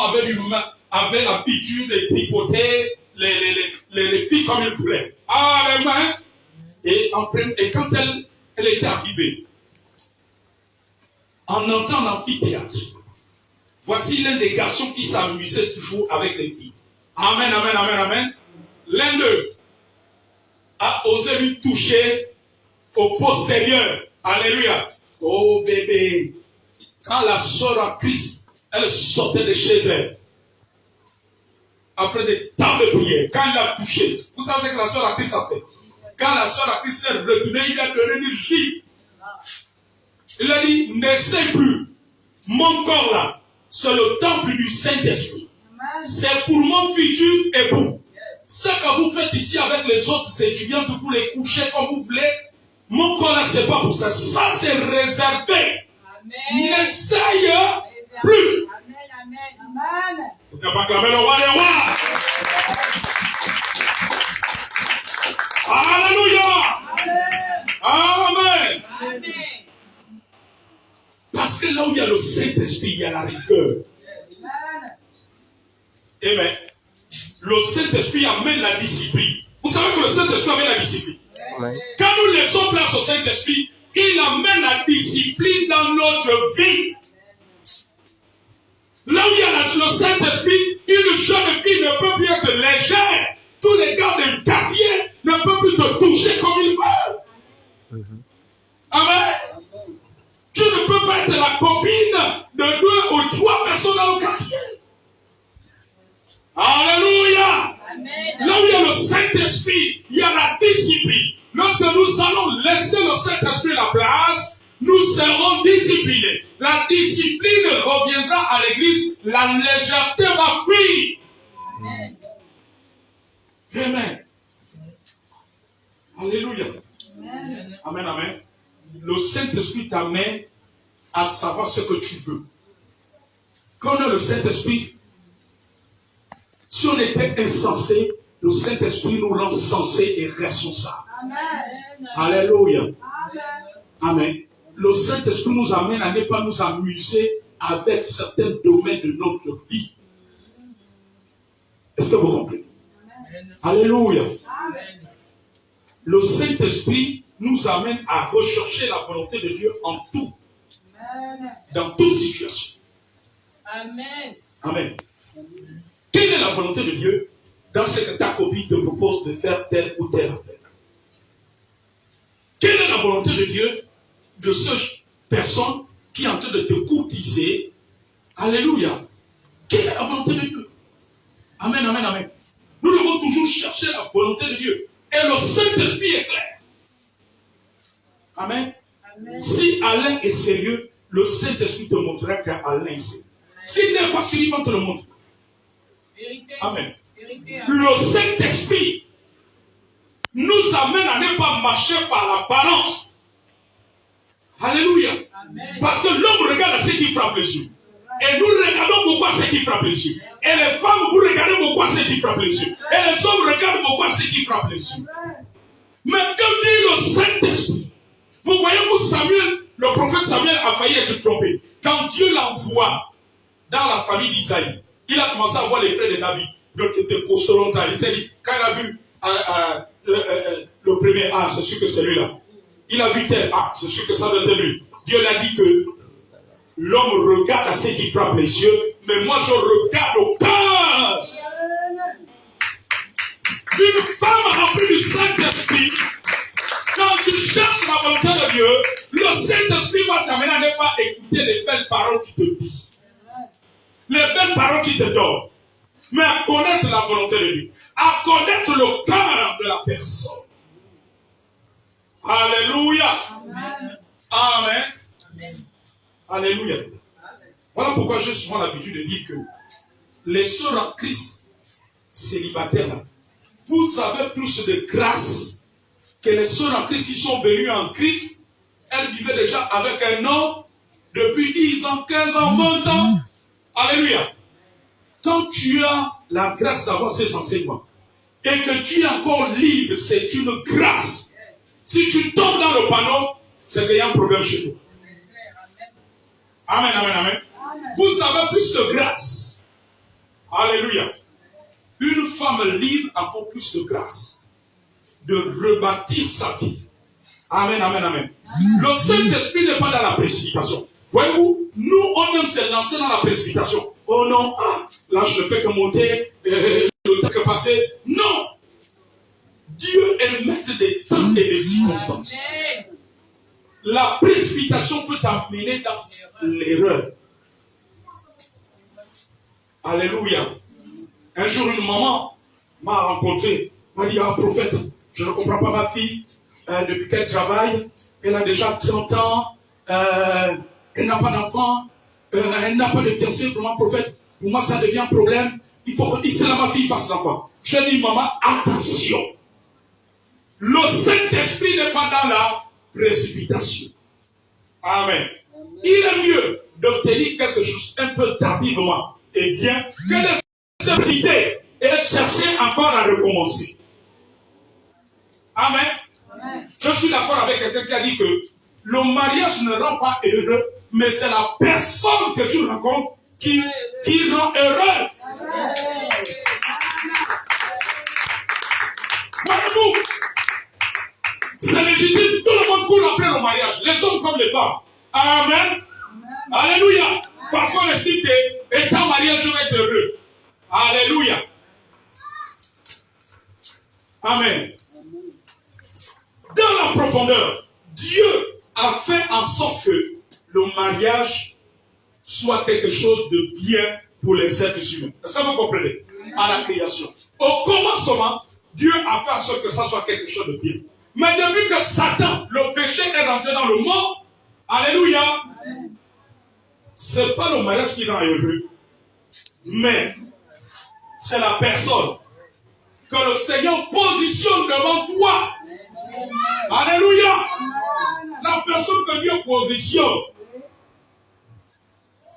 avaient l'habitude de tripoter les filles comme ils voulaient. Amen. Et quand elle était arrivée, en entrant dans l'amphithéâtre, voici l'un des garçons qui s'amusait toujours avec les filles. Amen, amen, amen, amen. L'un d'eux a osé lui toucher au postérieur. Alléluia. Oh bébé. Quand la sœur à Christ, elle sortait de chez elle, après des temps de prière, quand il l'a touché, vous savez ce que la sœur à Christ a fait? Quand la sœur à Christ s'est retournée, il a donné une gifle. Il a dit, n'essaie plus. Mon corps là, c'est le temple du Saint-Esprit. C'est pour mon futur époux. Ce que vous faites ici avec les autres étudiantes, vous les couchez comme vous voulez. Mon corps là, c'est pas pour ça. Ça, c'est réservé. N'essaye plus. Amen. Amen. Vous pouvez acclamer le roi des rois. Saint-Esprit, il y a la rigueur. Amen. Le Saint-Esprit amène la discipline. Vous savez que le Saint-Esprit amène la discipline. Quand nous laissons place au Saint-Esprit, il amène la discipline dans notre vie. Là où il y a le Saint-Esprit, une jeune fille ne peut plus être légère. Tous les gars d'un quartier ne peuvent plus te toucher comme ils veulent. Amen. Tu ne peux pas être la copine de 2 ou 3 personnes dans le quartier. Alléluia. Amen. Là où il y a le Saint-Esprit, il y a la discipline. Lorsque nous allons laisser le Saint-Esprit la place, nous serons disciplinés. La discipline reviendra à l'église, la légèreté va fuir. Amen. Amen. Alléluia. Amen. Amen, amen. Le Saint-Esprit t'amène à savoir ce que tu veux. Quand on a le Saint-Esprit, si on était insensé, le Saint-Esprit nous rend sensés et responsables. Amen. Alléluia. Amen. Amen. Le Saint-Esprit nous amène à ne pas nous amuser avec certains domaines de notre vie. Est-ce que vous comprenez? Amen. Alléluia. Amen. Le Saint-Esprit nous amène à rechercher la volonté de Dieu en tout. Amen. Dans toute situation. Amen. Amen. Quelle est la volonté de Dieu dans ce que ta copine te propose de faire telle ou telle affaire? Quelle est la volonté de Dieu de cette personne qui est en train de te courtiser? Alléluia. Quelle est la volonté de Dieu? Amen, amen, amen. Nous devons toujours chercher la volonté de Dieu. Et le Saint-Esprit est clair. Amen. Amen. Si Alain est sérieux, le Saint-Esprit te montrera qu'Alain est sérieux. S'il n'est pas sérieux, il te le montre. Vérité. Amen. Vérité. Le Saint-Esprit nous amène à ne pas marcher par la balance. Alléluia. Amen. Parce que l'homme regarde à ce qui frappe les yeux. Et nous regardons beaucoup à ce qui frappe les yeux. Et les femmes, vous regardez beaucoup à ce qui frappe les yeux. Et les hommes regardent beaucoup à ce qui frappe les yeux. Mais quand dit le Saint-Esprit, vous voyez où Samuel, le prophète Samuel a failli être trompé. Quand Dieu l'envoie dans la famille d'Isaïe, il a commencé à voir les frères de David. Donc il était consolant. Il s'est dit, quand il a vu le premier, ah, c'est sûr que c'est lui-là. Il a vu tel, ah, c'est sûr que ça doit être lui. Dieu l'a dit que l'homme regarde à ce qui frappe les yeux, mais moi je regarde au cœur. Une femme remplie du Saint-Esprit, quand tu cherches la volonté de Dieu, le Saint-Esprit va t'amener à ne pas écouter les belles paroles qui te disent. Les belles paroles qui te donnent. Mais à connaître la volonté de Dieu. À connaître le cœur de la personne. Alléluia. Amen. Amen. Amen. Alléluia. Voilà pourquoi j'ai souvent l'habitude de dire que les sœurs en Christ célibataires, là, vous avez plus de grâce que les sœurs en Christ qui sont venues en Christ. Elles vivaient déjà avec un homme depuis 10 ans, 15 ans, 20 ans. Alléluia. Quand tu as la grâce d'avoir ces enseignements et que tu es encore libre, c'est une grâce. Si tu tombes dans le panneau, c'est qu'il y a un problème chez toi. Amen, amen, amen. Amen. Vous avez plus de grâce. Alléluia. Une femme libre a encore plus de grâce de rebâtir sa vie. Amen, amen, amen. Amen. Le Saint-Esprit n'est pas dans la précipitation. Voyez-vous, nous, on aime se lancer dans la précipitation. Oh non, ah, là je ne fais que monter, le temps que passer. Non. Dieu est maître des temps et des circonstances. Amen. La précipitation peut t'amener dans l'erreur. Alléluia. Un jour, une maman m'a rencontré, m'a dit, ah, prophète, je ne comprends pas ma fille, depuis qu'elle travaille, elle a déjà 30 ans, elle n'a pas d'enfant, elle n'a pas de fiancé, vraiment, prophète, pour moi, ça devient un problème. Il faut que d'ici là, ma fille fasse l'enfant. Je dis, maman, attention. Le Saint-Esprit n'est pas dans la précipitation. Amen. Il est mieux d'obtenir quelque chose un peu tardivement et bien que de s'exciter et chercher encore à recommencer. Amen. Amen. Je suis d'accord avec quelqu'un qui a dit que le mariage ne rend pas heureux mais c'est la personne que tu rencontres qui rend heureuse. Voyez-vous, c'est légitime, tout le monde court après le mariage, les hommes comme les femmes. Amen. Alléluia. Parce qu'on estime que étant marié, je vais être heureux. Alléluia. Amen. Dans la profondeur, Dieu a fait en sorte que le mariage soit quelque chose de bien pour les êtres humains. Est-ce que vous comprenez? À la création. Au commencement, Dieu a fait en sorte que ça soit quelque chose de bien. Mais depuis que Satan, le péché, est rentré dans le monde, alléluia, c'est pas le mariage qui rend heureux, mais c'est la personne que le Seigneur positionne devant toi. Alléluia. La personne que Dieu positionne.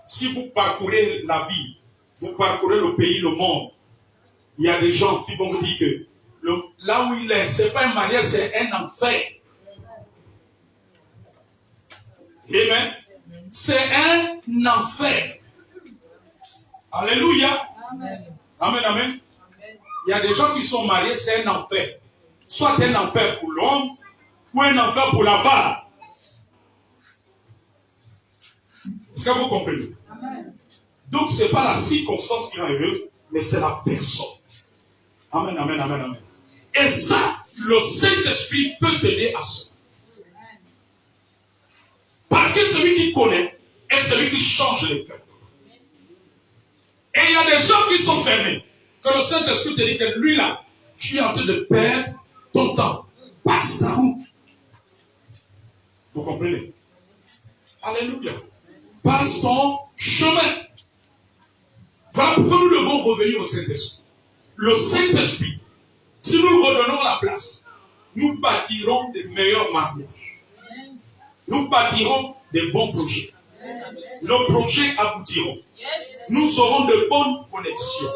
Si vous parcourez la vie, vous parcourez le pays, le monde, il y a des gens qui vont vous dire que là où il est, ce n'est pas un mariage, c'est un enfer. Amen. C'est un enfer. Alléluia. Amen, amen. Il y a des gens qui sont mariés, c'est un enfer. Soit un enfer pour l'homme, ou un enfer pour la femme. Est-ce que vous comprenez? Amen. Donc, ce n'est pas la circonstance qui rend heureuse, mais c'est la personne. Amen, amen, amen, amen. Et ça, le Saint-Esprit peut t'aider à ça. Parce que celui qui connaît est celui qui change les cœurs. Et il y a des gens qui sont fermés. Que le Saint-Esprit te dit que lui là, tu es en train de perdre ton temps. Passe ta route. Vous comprenez? Alléluia. Passe ton chemin. Voilà pourquoi nous devons revenir au Saint-Esprit. Le Saint-Esprit, si nous redonnons la place, nous bâtirons des meilleurs mariages. Nous bâtirons des bons projets. Nos projets aboutiront. Nous aurons de bonnes connexions.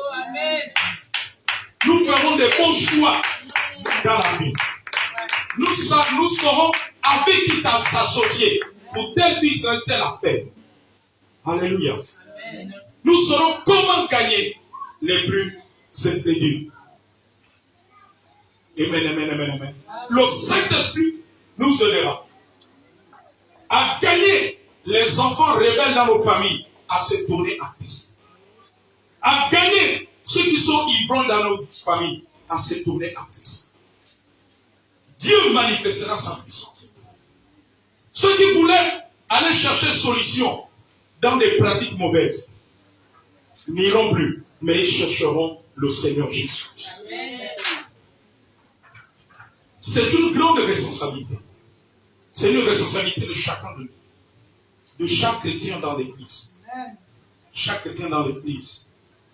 Nous ferons des bons choix dans la vie. Nous saurons avec qui s'associer pour tel business, telle affaire. Alléluia. Nous saurons comment gagner les plus incrédules. Amen, amen, amen, amen. Le Saint-Esprit nous aidera à gagner les enfants rebelles dans nos familles à se tourner à Christ. À gagner ceux qui sont ivrognes dans nos familles à se tourner à Christ. Dieu manifestera sa puissance. Ceux qui voulaient aller chercher solution dans des pratiques mauvaises n'iront plus, mais ils chercheront le Seigneur Jésus-Christ. C'est une grande responsabilité. C'est une responsabilité de chacun de nous. De chaque chrétien dans l'église. Chaque chrétien dans l'église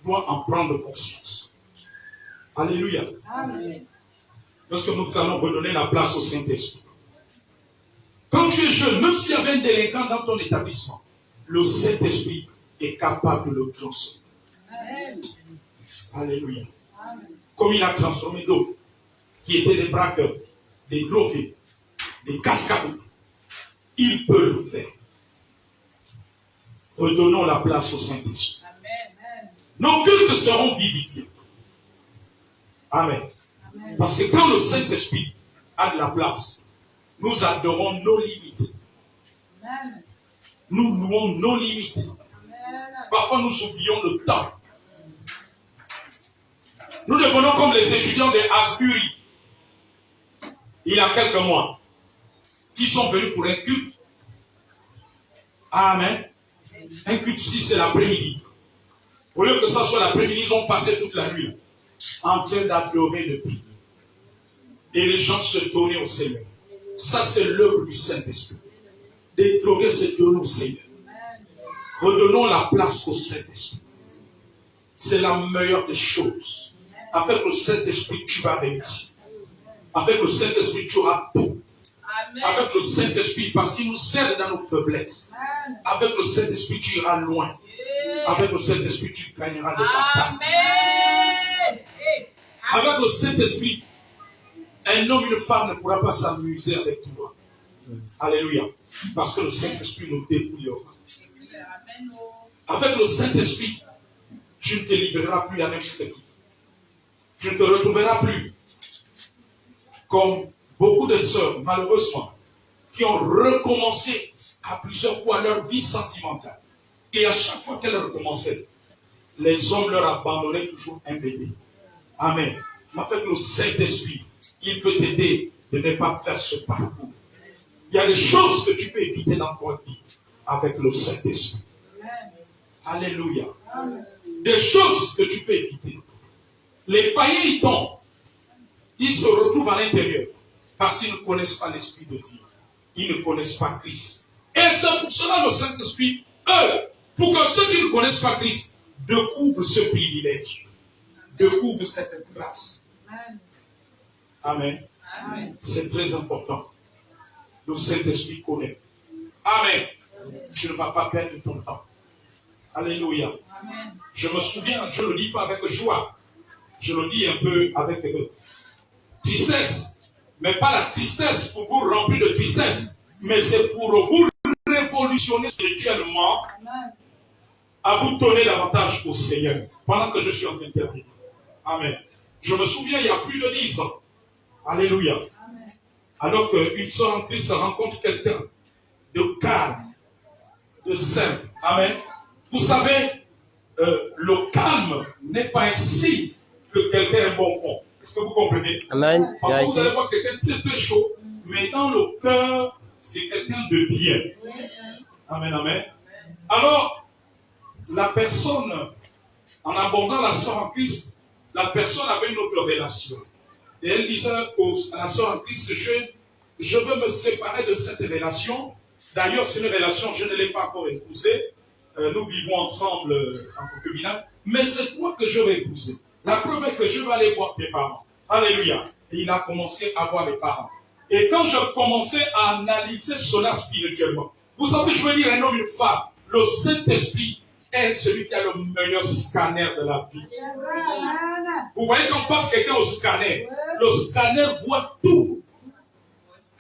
doit en prendre conscience. Alléluia. Amen. Lorsque nous allons redonner la place au Saint-Esprit. Quand tu es jeune, même s'il y avait un délinquant dans ton établissement, le Saint-Esprit est capable de le transformer. Amen. Alléluia. Amen. Comme il a transformé d'autres qui étaient des braqueurs, des drogués, des cascadeurs. Il peut le faire. Redonnons la place au Saint-Esprit. Nos cultes seront vivifiés. Amen. Amen. Parce que quand le Saint-Esprit a de la place, nous adorons nos limites. Amen. Nous louons nos limites. Amen. Parfois nous oublions le temps. Nous devenons comme les étudiants de Asbury, il y a quelques mois, qui sont venus pour un culte. Amen. Un culte ici, c'est l'après-midi. Au lieu que ça soit l'après-midi, ils ont passé toute la nuit en train d'adorer le prix. Et les gens se donnaient au Seigneur. Ça, c'est l'œuvre du Saint-Esprit. Détruire se donner au Seigneur. Redonnons la place au Saint-Esprit. C'est la meilleure des choses. Avec le Saint-Esprit, tu vas réussir. Avec le Saint-Esprit, tu auras tout. Avec le Saint-Esprit, parce qu'il nous aide dans nos faiblesses. Avec le Saint-Esprit, tu iras loin. Avec le Saint-Esprit, tu gagneras des batailles. Avec le Saint-Esprit, un homme et une femme ne pourra pas s'amuser avec toi. Alléluia. Parce que le Saint-Esprit nous dépouillera. Avec le Saint-Esprit, tu ne te libéreras plus à n'importe qui. Tu ne te retrouveras plus comme beaucoup de sœurs, malheureusement, qui ont recommencé à plusieurs fois leur vie sentimentale. Et à chaque fois qu'elles recommençaient, les hommes leur abandonnaient toujours un bébé. Amen. Mais avec le Saint-Esprit, il peut t'aider de ne pas faire ce parcours. Il y a des choses que tu peux éviter dans ta vie avec le Saint-Esprit. Alléluia. Des choses que tu peux éviter. Les païens, ils tombent. Ils se retrouvent à l'intérieur parce qu'ils ne connaissent pas l'Esprit de Dieu. Ils ne connaissent pas Christ. Et c'est pour cela le Saint-Esprit, pour que ceux qui ne connaissent pas Christ découvrent ce privilège, découvrent cette grâce. Amen. Amen. C'est très important. Le Saint-Esprit connaît. Amen. Tu ne vas pas perdre ton temps. Alléluia. Amen. Je me souviens, je ne le dis pas avec joie. Je le dis un peu avec tristesse. Mais pas la tristesse pour vous remplir de tristesse. Mais c'est pour vous révolutionner spirituellement. Amen. À vous donner davantage au Seigneur. Pendant que je suis en train de terminer. Amen. Je me souviens, il y a plus de 10 ans. Alléluia. Amen. Alors qu'une sœur en Christ rencontre quelqu'un de calme, de simple. Amen. Vous savez, le calme n'est pas un signe que quelqu'un est bon fond. Est-ce que vous comprenez? Amen. Parfois, vous allez voir quelqu'un très très chaud, mais dans le cœur, c'est quelqu'un de bien. Amen, amen. Alors, la personne, en abordant la sœur en Christ, la personne avait une autre relation. Et elle disait à la sœur en Christ, je veux me séparer de cette relation. D'ailleurs, c'est une relation, je ne l'ai pas encore épousée. Nous vivons ensemble en concubinage. Mais c'est toi que je vais épouser. La preuve est que je vais aller voir tes parents. Alléluia. Et il a commencé à voir les parents. Et quand je commençais à analyser cela spirituellement, vous savez, je veux dire un homme, une femme, le Saint-Esprit est celui qui a le meilleur scanner de la vie. Vous voyez quand on passe quelqu'un au scanner, le scanner voit tout.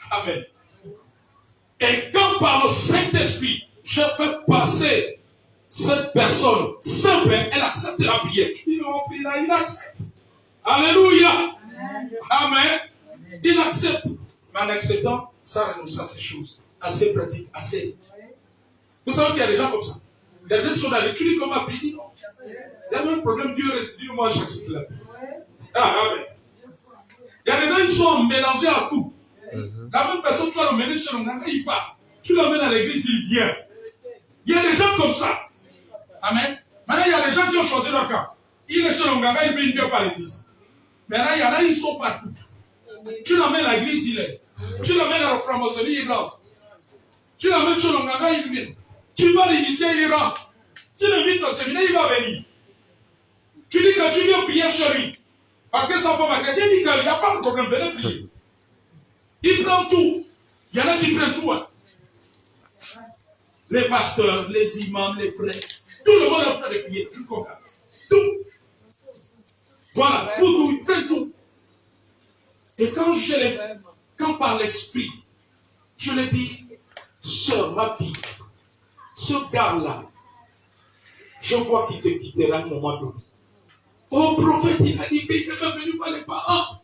Amen. Et quand par le Saint-Esprit, je fais passer cette personne simple, elle accepte la prière. Il accepte. Alléluia. Amen. Il accepte. Mais en acceptant, ça renonce à ces choses. Assez pratiques, assez. Vous savez qu'il y a des gens comme ça. Il y a des gens qui sont dans l'étude, comme a prié, non. Il y a même un problème, Dieu, moi j'accepte la prière. Amen. Il y a des gens qui sont mélangés à tout. La même personne, tu vas le mélanger chez le ganga, il part. Tu l'emmènes à l'église, il vient. Il y a des gens comme ça. Amen. Maintenant, il y a des gens qui ont choisi leur camp. Il est chez le ganga, il ne vient pas à l'église. Maintenant, il y en a, ils sont partout. Tu l'emmènes à l'église, il est. Tu l'emmènes à la franc-maçonnerie, il rentre. Tu l'emmènes chez le ganga, il vient. Tu vas l'initier, il rentre. Tu l'invites au séminaire, il va venir. Tu dis que tu viens prier chez lui. Parce que sa femme a dit qu'il n'y a pas de problème, venez prier. Il prend tout. Il y en a qui prennent tout. Hein. Les pasteurs, les imams, les prêtres. Tout le monde a fait des prières. Tu comprends? Tout. Voilà. Tout, ils prennent tout. Et quand par l'esprit, je lui dis, sœur, ma fille, ce gars-là, je vois qu'il te quittera un moment donné. Oh, prophète, il a dit qu'il est venu par les parents.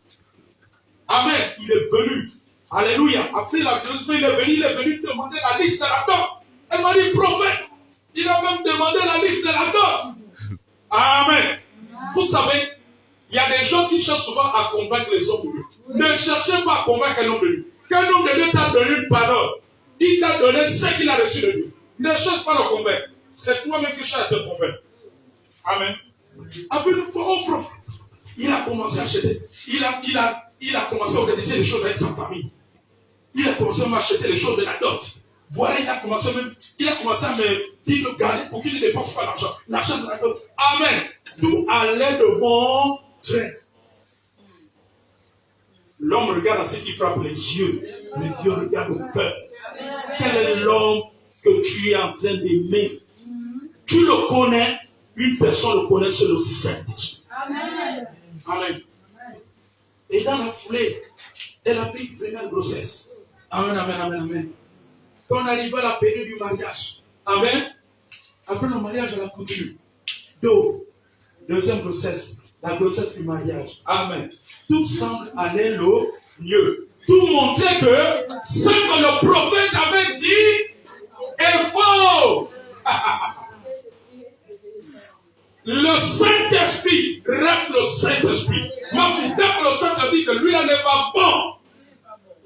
Amen. Il est venu. Alléluia. Après la guérison, il est venu demander la liste de la dot. Elle m'a dit, prophète, il a même demandé la liste de la dot. Amen. Vous savez, il y a des gens qui cherchent souvent à convaincre les hommes de Dieu. Ne cherchez pas à convaincre un homme de Dieu. Qu'un homme de Dieu t'a donné une parole, il t'a donné ce qu'il a reçu de Dieu. Ne cherche pas à le convaincre. C'est toi-même qui cherches à te convaincre. Amen. Après une fois, oh prophète, il a commencé à acheter. Il a commencé à organiser les choses avec sa famille. Il a commencé à m'acheter les choses de la dot. Voilà, il a commencé à me dire de garder pour qu'il ne dépense pas l'argent. L'argent de la dot. Amen. Tout allait de bon train. L'homme regarde à ce qui frappe les yeux. Mais Dieu regarde au cœur. Quel est l'homme que tu es en train d'aimer? Tu le connais. Une personne le connaît, c'est le Saint-Esprit. Amen. Amen. Et dans la foulée, elle a pris une première grossesse. Amen, amen, amen, amen. Quand on arrive à la période du mariage, amen. Après le mariage, à la couture. Donc, deuxième grossesse, la grossesse du mariage. Amen. Tout semble aller le mieux. Tout montrait que ce que le prophète avait dit est faux. Le Saint-Esprit reste le Saint-Esprit. Mais dès que le Saint-Esprit dit que lui là n'est pas bon,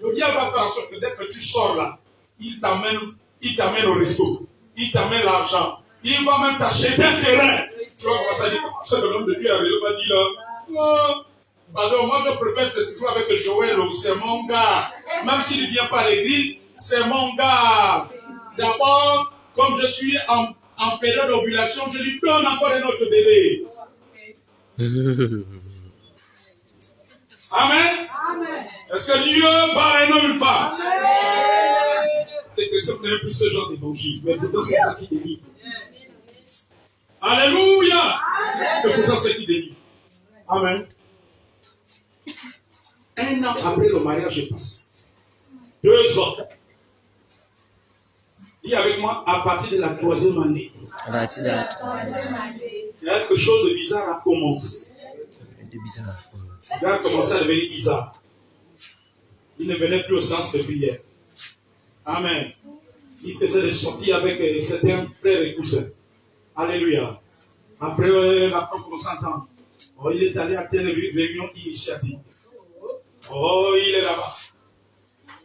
le diable va faire en sorte que dès que tu sors là, il t'amène au resto, il t'amène l'argent, il va même t'acheter un terrain. Tu vas commencer à dire, c'est que l'homme de Dieu va dire là, oh, pardon, moi je préfère être toujours avec Joël, c'est mon gars. Même s'il ne vient pas à l'église, c'est mon gars. D'abord, comme je suis en période d'ovulation, je lui donne encore un autre bébé. Amen. Amen. Est-ce que Dieu parle à un homme ou une femme? Amen. Les chrétiens n'aiment plus ce genre d'évangile, mais pourtant c'est ça qui délivre. Alléluia. Et pourtant c'est qui délivre. Amen. Un an après le mariage est passé. 2 ans. Dis avec moi, à partir de la 3e année. À partir de la 3e année. Quelque chose de bizarre a commencé. Il a commencé à devenir bizarre. Il ne venait plus au sens de prière. Amen. Il faisait des sorties avec certains frères et cousins. Alléluia. Après, la femme commence à entendre. Oh, il est allé à telle réunion d'initiative. Oh, il est là-bas.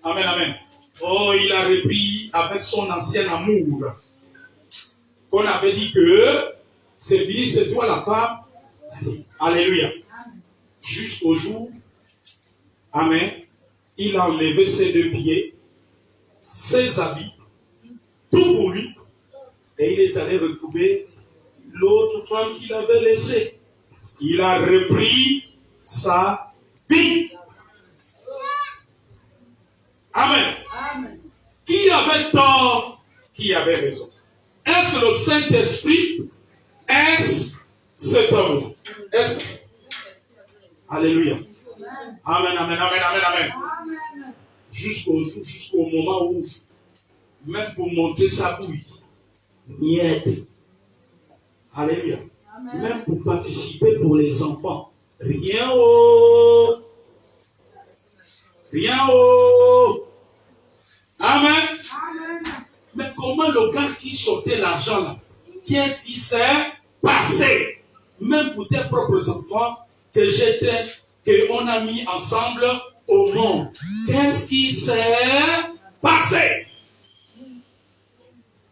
Amen, amen. Oh, il a repris avec son ancien amour. On avait dit que c'est fini, c'est toi la femme. Alléluia. Jusqu'au jour, amen, il a enlevé ses 2 pieds, ses habits, tout pour lui, et il est allé retrouver l'autre femme qu'il avait laissée. Il a repris sa vie. Amen. Amen. Qui avait tort? Qui avait raison? Est-ce le Saint-Esprit? Est-ce cet homme? Est-ce? Alléluia. Amen, amen, amen, amen, amen. Jusqu'au moment où, même pour montrer sa bouille, niet. Alléluia. Amen. Même pour participer pour les enfants, rien au. Rien au. Amen. Amen. Mais comment le gars qui sortait l'argent là, qu'est-ce qui s'est passé? Même pour tes propres enfants, qu'on a mis ensemble au monde. Qu'est-ce qui s'est passé?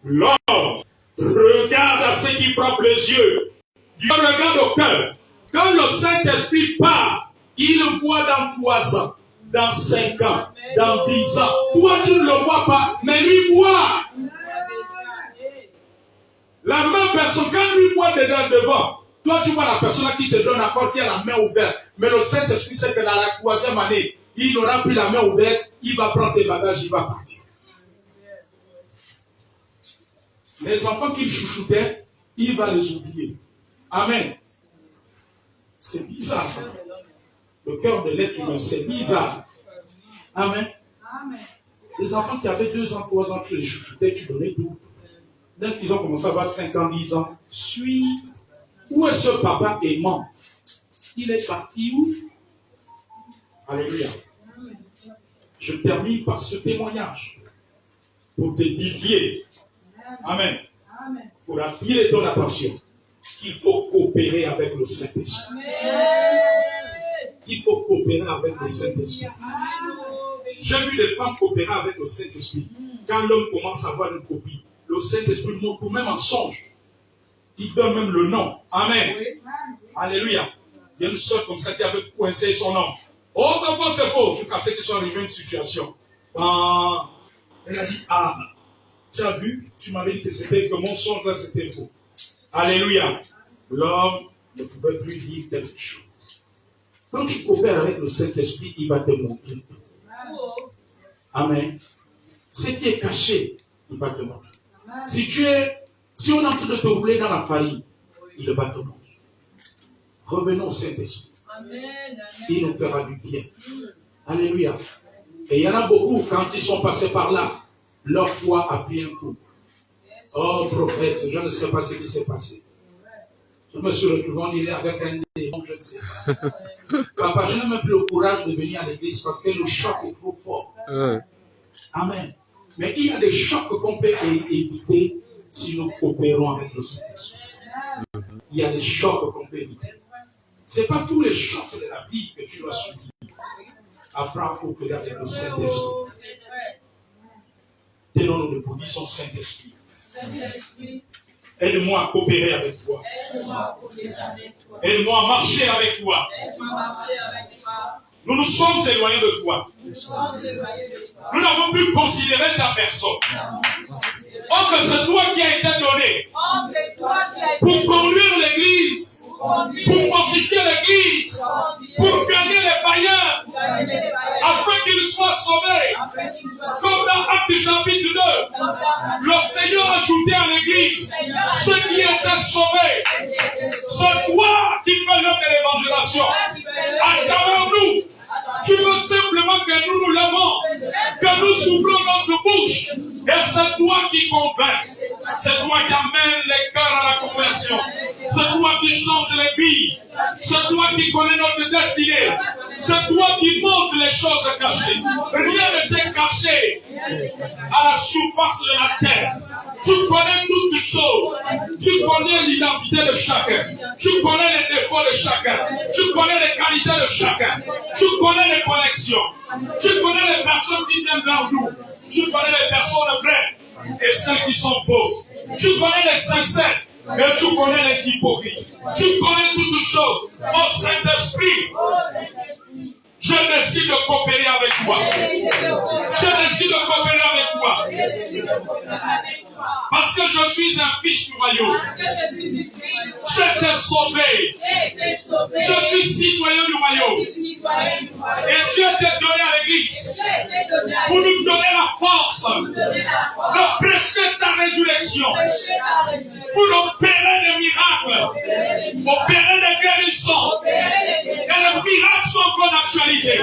L'homme regarde à ce qui frappe les yeux. Dieu regarde au cœur. Quand le Saint-Esprit part, il le voit dans 3 ans, dans 5 ans, dans 10 ans. Toi, tu ne le vois pas, mais lui voit. La même personne, quand lui voit devant, toi, tu vois la personne qui te donne encore qui a la main ouverte. Mais le Saint-Esprit sait que dans la 3e année, il n'aura plus la main ouverte. Il va prendre ses bagages, il va partir. Les enfants qu'il chouchoutait, il va les oublier. Amen. C'est bizarre. Le cœur de l'être humain, c'est bizarre. Amen. Les enfants qui avaient 2 ans, 3 ans, tu les chouchoutais, tu donnais tout. Dès qu'ils ont commencé à avoir 5 ans, 10 ans, où est ce papa aimant? Il est parti où? Alléluia. Je termine par ce témoignage pour te défier. Amen. Pour attirer ton attention qu'il faut coopérer avec le Saint-Esprit. Il faut coopérer avec le Saint-Esprit. J'ai vu des femmes coopérer avec le Saint-Esprit. Quand l'homme commence à avoir une copie, le Saint-Esprit montre même en songe. Il donne même le nom. Amen. Alléluia. Il y a une soeur comme ça qui avait coincé son nom. Oh, c'est faux. Jusqu'à ce qu'ils soient arrivés à une situation. Elle a dit, ah, tu as vu, tu m'avais dit que mon songe là c'était faux. Alléluia. L'homme ne pouvait plus dire quelque chose. Quand tu coopères avec le Saint-Esprit, il va te montrer. Amen. Ce qui est caché, il va te montrer. Si on est en train de te rouler dans la farine, il va te montrer. Revenons au Saint-Esprit. Il nous fera du bien. Alléluia. Et il y en a beaucoup, quand ils sont passés par là, leur foi a pris un coup. Oh, prophète, je ne sais pas ce qui s'est passé. Je me suis retrouvé, on dirait, avec un démon, je ne sais pas. Papa, je n'ai même plus le courage de venir à l'église parce que le choc est trop fort. Amen. Mais il y a des chocs qu'on peut éviter si nous coopérons avec le Saint-Esprit. Il y a des chocs qu'on peut éviter. Ce n'est pas tous les chocs de la vie que tu dois subir. Apprends à coopérer avec le Saint-Esprit. Tenons-nous debout, disons Saint-Esprit. Aide-moi à coopérer avec toi. Aide-moi à marcher avec toi. Nous nous sommes éloignés de toi. Nous n'avons plus considéré ta personne. Oh, que c'est toi qui as été donné pour conduire l'Église, pour fortifier l'Église, pour gagner les païens, afin qu'ils soient sauvés. Comme dans Actes chapitre 2, le Seigneur a ajouté à l'Église ceux qui étaient sauvés. C'est toi qui fais l'œuvre de l'évangélisation. À travers nous, tu veux simplement que nous nous lavons, que nous ouvrons notre bouche. Et c'est toi qui convaincs. C'est toi qui amènes les cœurs à la conversion. C'est toi qui changes les vies. C'est toi qui connais notre destinée. C'est toi qui montres les choses cachées. Rien n'était caché à la surface de la terre. Tu connais toutes choses. Tu connais l'identité de chacun. Tu connais les défauts de chacun. Tu connais les qualités de chacun. Tu connais les connexions. Tu connais les personnes qui viennent vers nous. Tu connais les personnes vraies et celles qui sont fausses. Tu connais les sincères et tu connais les hypocrites. Tu connais toutes choses. Oh Saint-Esprit, je décide de coopérer avec toi. Je décide de coopérer avec toi. Parce que je suis un fils du royaume. J'étais sauvé. Je suis citoyen du royaume. Et Dieu t'a donné à l'église pour nous donner la force de prêcher ta résurrection, pour opérer des miracles, opérer des guérisons. Et les miracles sont encore d'actualité.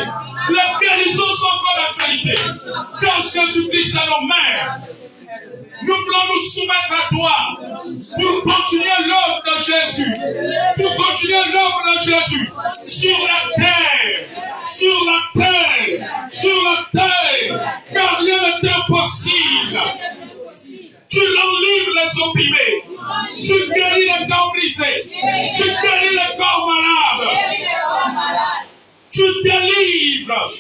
Les guérisons sont encore d'actualité. Quand Jésus-Christ est nos mains, nous voulons nous soumettre à toi pour continuer l'œuvre de Jésus. Pour continuer l'œuvre de Jésus sur la terre. Sur la terre. Sur la terre. Car rien n'est impossible. Tu enlèves les opprimés. Tu guéris les corps brisés. Tu guéris les corps malades. Tu délivres.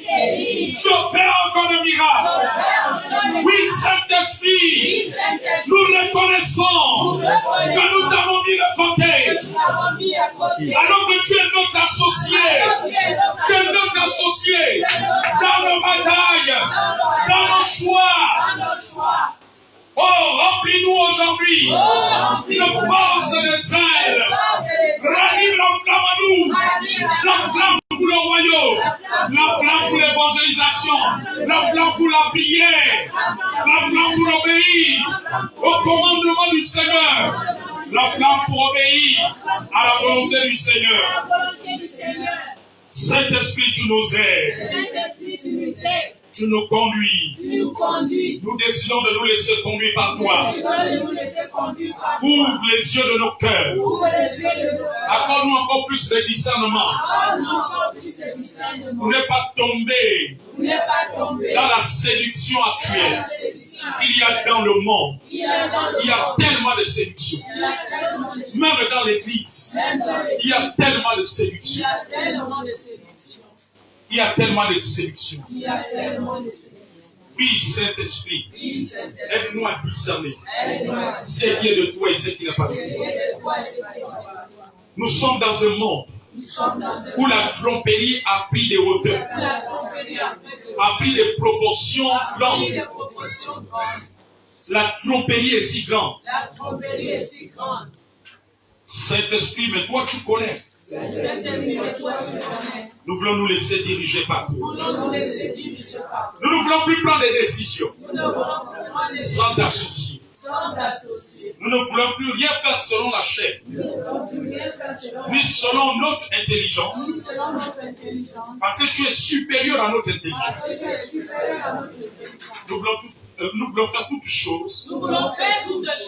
Tu opères encore de miracles. Oui, Saint-Esprit, nous le connaissons. Que nous t'avons mis de côté. Alors que tu es notre associé. Tu es notre associé dans nos batailles, dans nos choix. Oh, remplis-nous aujourd'hui de force des ailes. Ranime la flamme à nous. La flamme pour le royaume. La flamme pour l'évangélisation. La flamme pour la prière. La flamme pour obéir au commandement du Seigneur. La flamme pour obéir à la volonté du Seigneur. Saint-Esprit, tu nous aides. Tu nous conduis. Nous décidons de nous laisser conduire par toi. Ouvre les yeux de nos cœurs. Accorde-nous encore plus de discernement. Pour ne pas tomber dans la séduction actuelle qu'il y a dans le monde. Il y a tellement de séduction. Même dans l'église, il y a tellement de séduction. Il y a tellement de séduction. Oui, Saint-Esprit, aide-nous à discerner ce qui est de toi et ce qui n'est pas de toi. Nous sommes dans un monde où la tromperie a pris des hauteurs, a pris des proportions grandes. La tromperie est si grande. Saint-Esprit, mais toi tu connais. Nous voulons nous laisser diriger par toi. Nous ne voulons plus prendre des décisions sans t'associer. Nous ne voulons plus rien faire selon la chair, ni selon notre intelligence, parce que tu es supérieur à notre intelligence. Nous voulons faire toutes choses,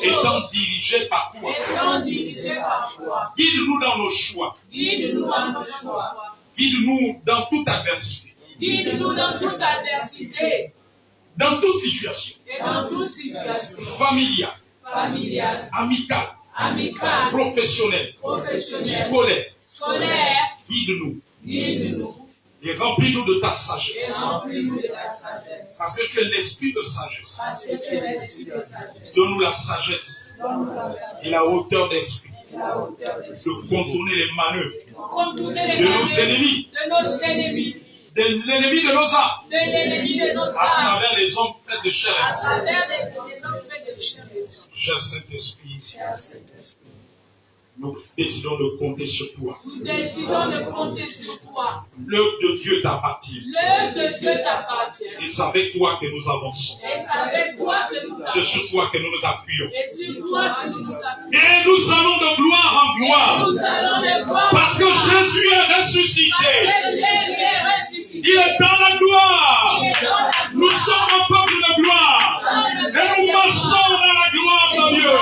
étant dirigés par toi. Guide-nous dans nos choix. Guide-nous dans toute adversité. Dans toute situation. Familiale. Amicale. Professionnelle. Scolaire. Guide-nous. Et remplis-nous de ta sagesse. Parce que tu es l'esprit de sagesse. Donne-nous la sagesse et la hauteur d'esprit de contourner les manœuvres de nos ennemis, de l'ennemi de nos âmes, à travers les hommes faits de chair et de sang. Cher Saint-Esprit, nous décidons de compter sur toi. L'œuvre de Dieu t'appartient. Et c'est avec toi que nous avançons. C'est sur toi que nous nous appuyons. Et nous allons de gloire en gloire. Parce que Jésus est ressuscité. Il est dans la gloire. Nous sommes un peuple de gloire. Et nous marchons dans la gloire de Dieu.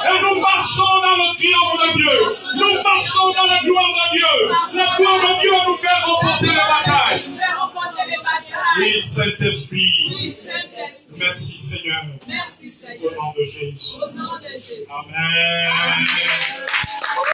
Et nous marchons dans le triomphe de Dieu. Nous marchons dans la gloire de Dieu. La gloire de Dieu nous fait remporter les batailles. Oui, Saint-Esprit. Merci Seigneur. Au nom de Jésus. Amen.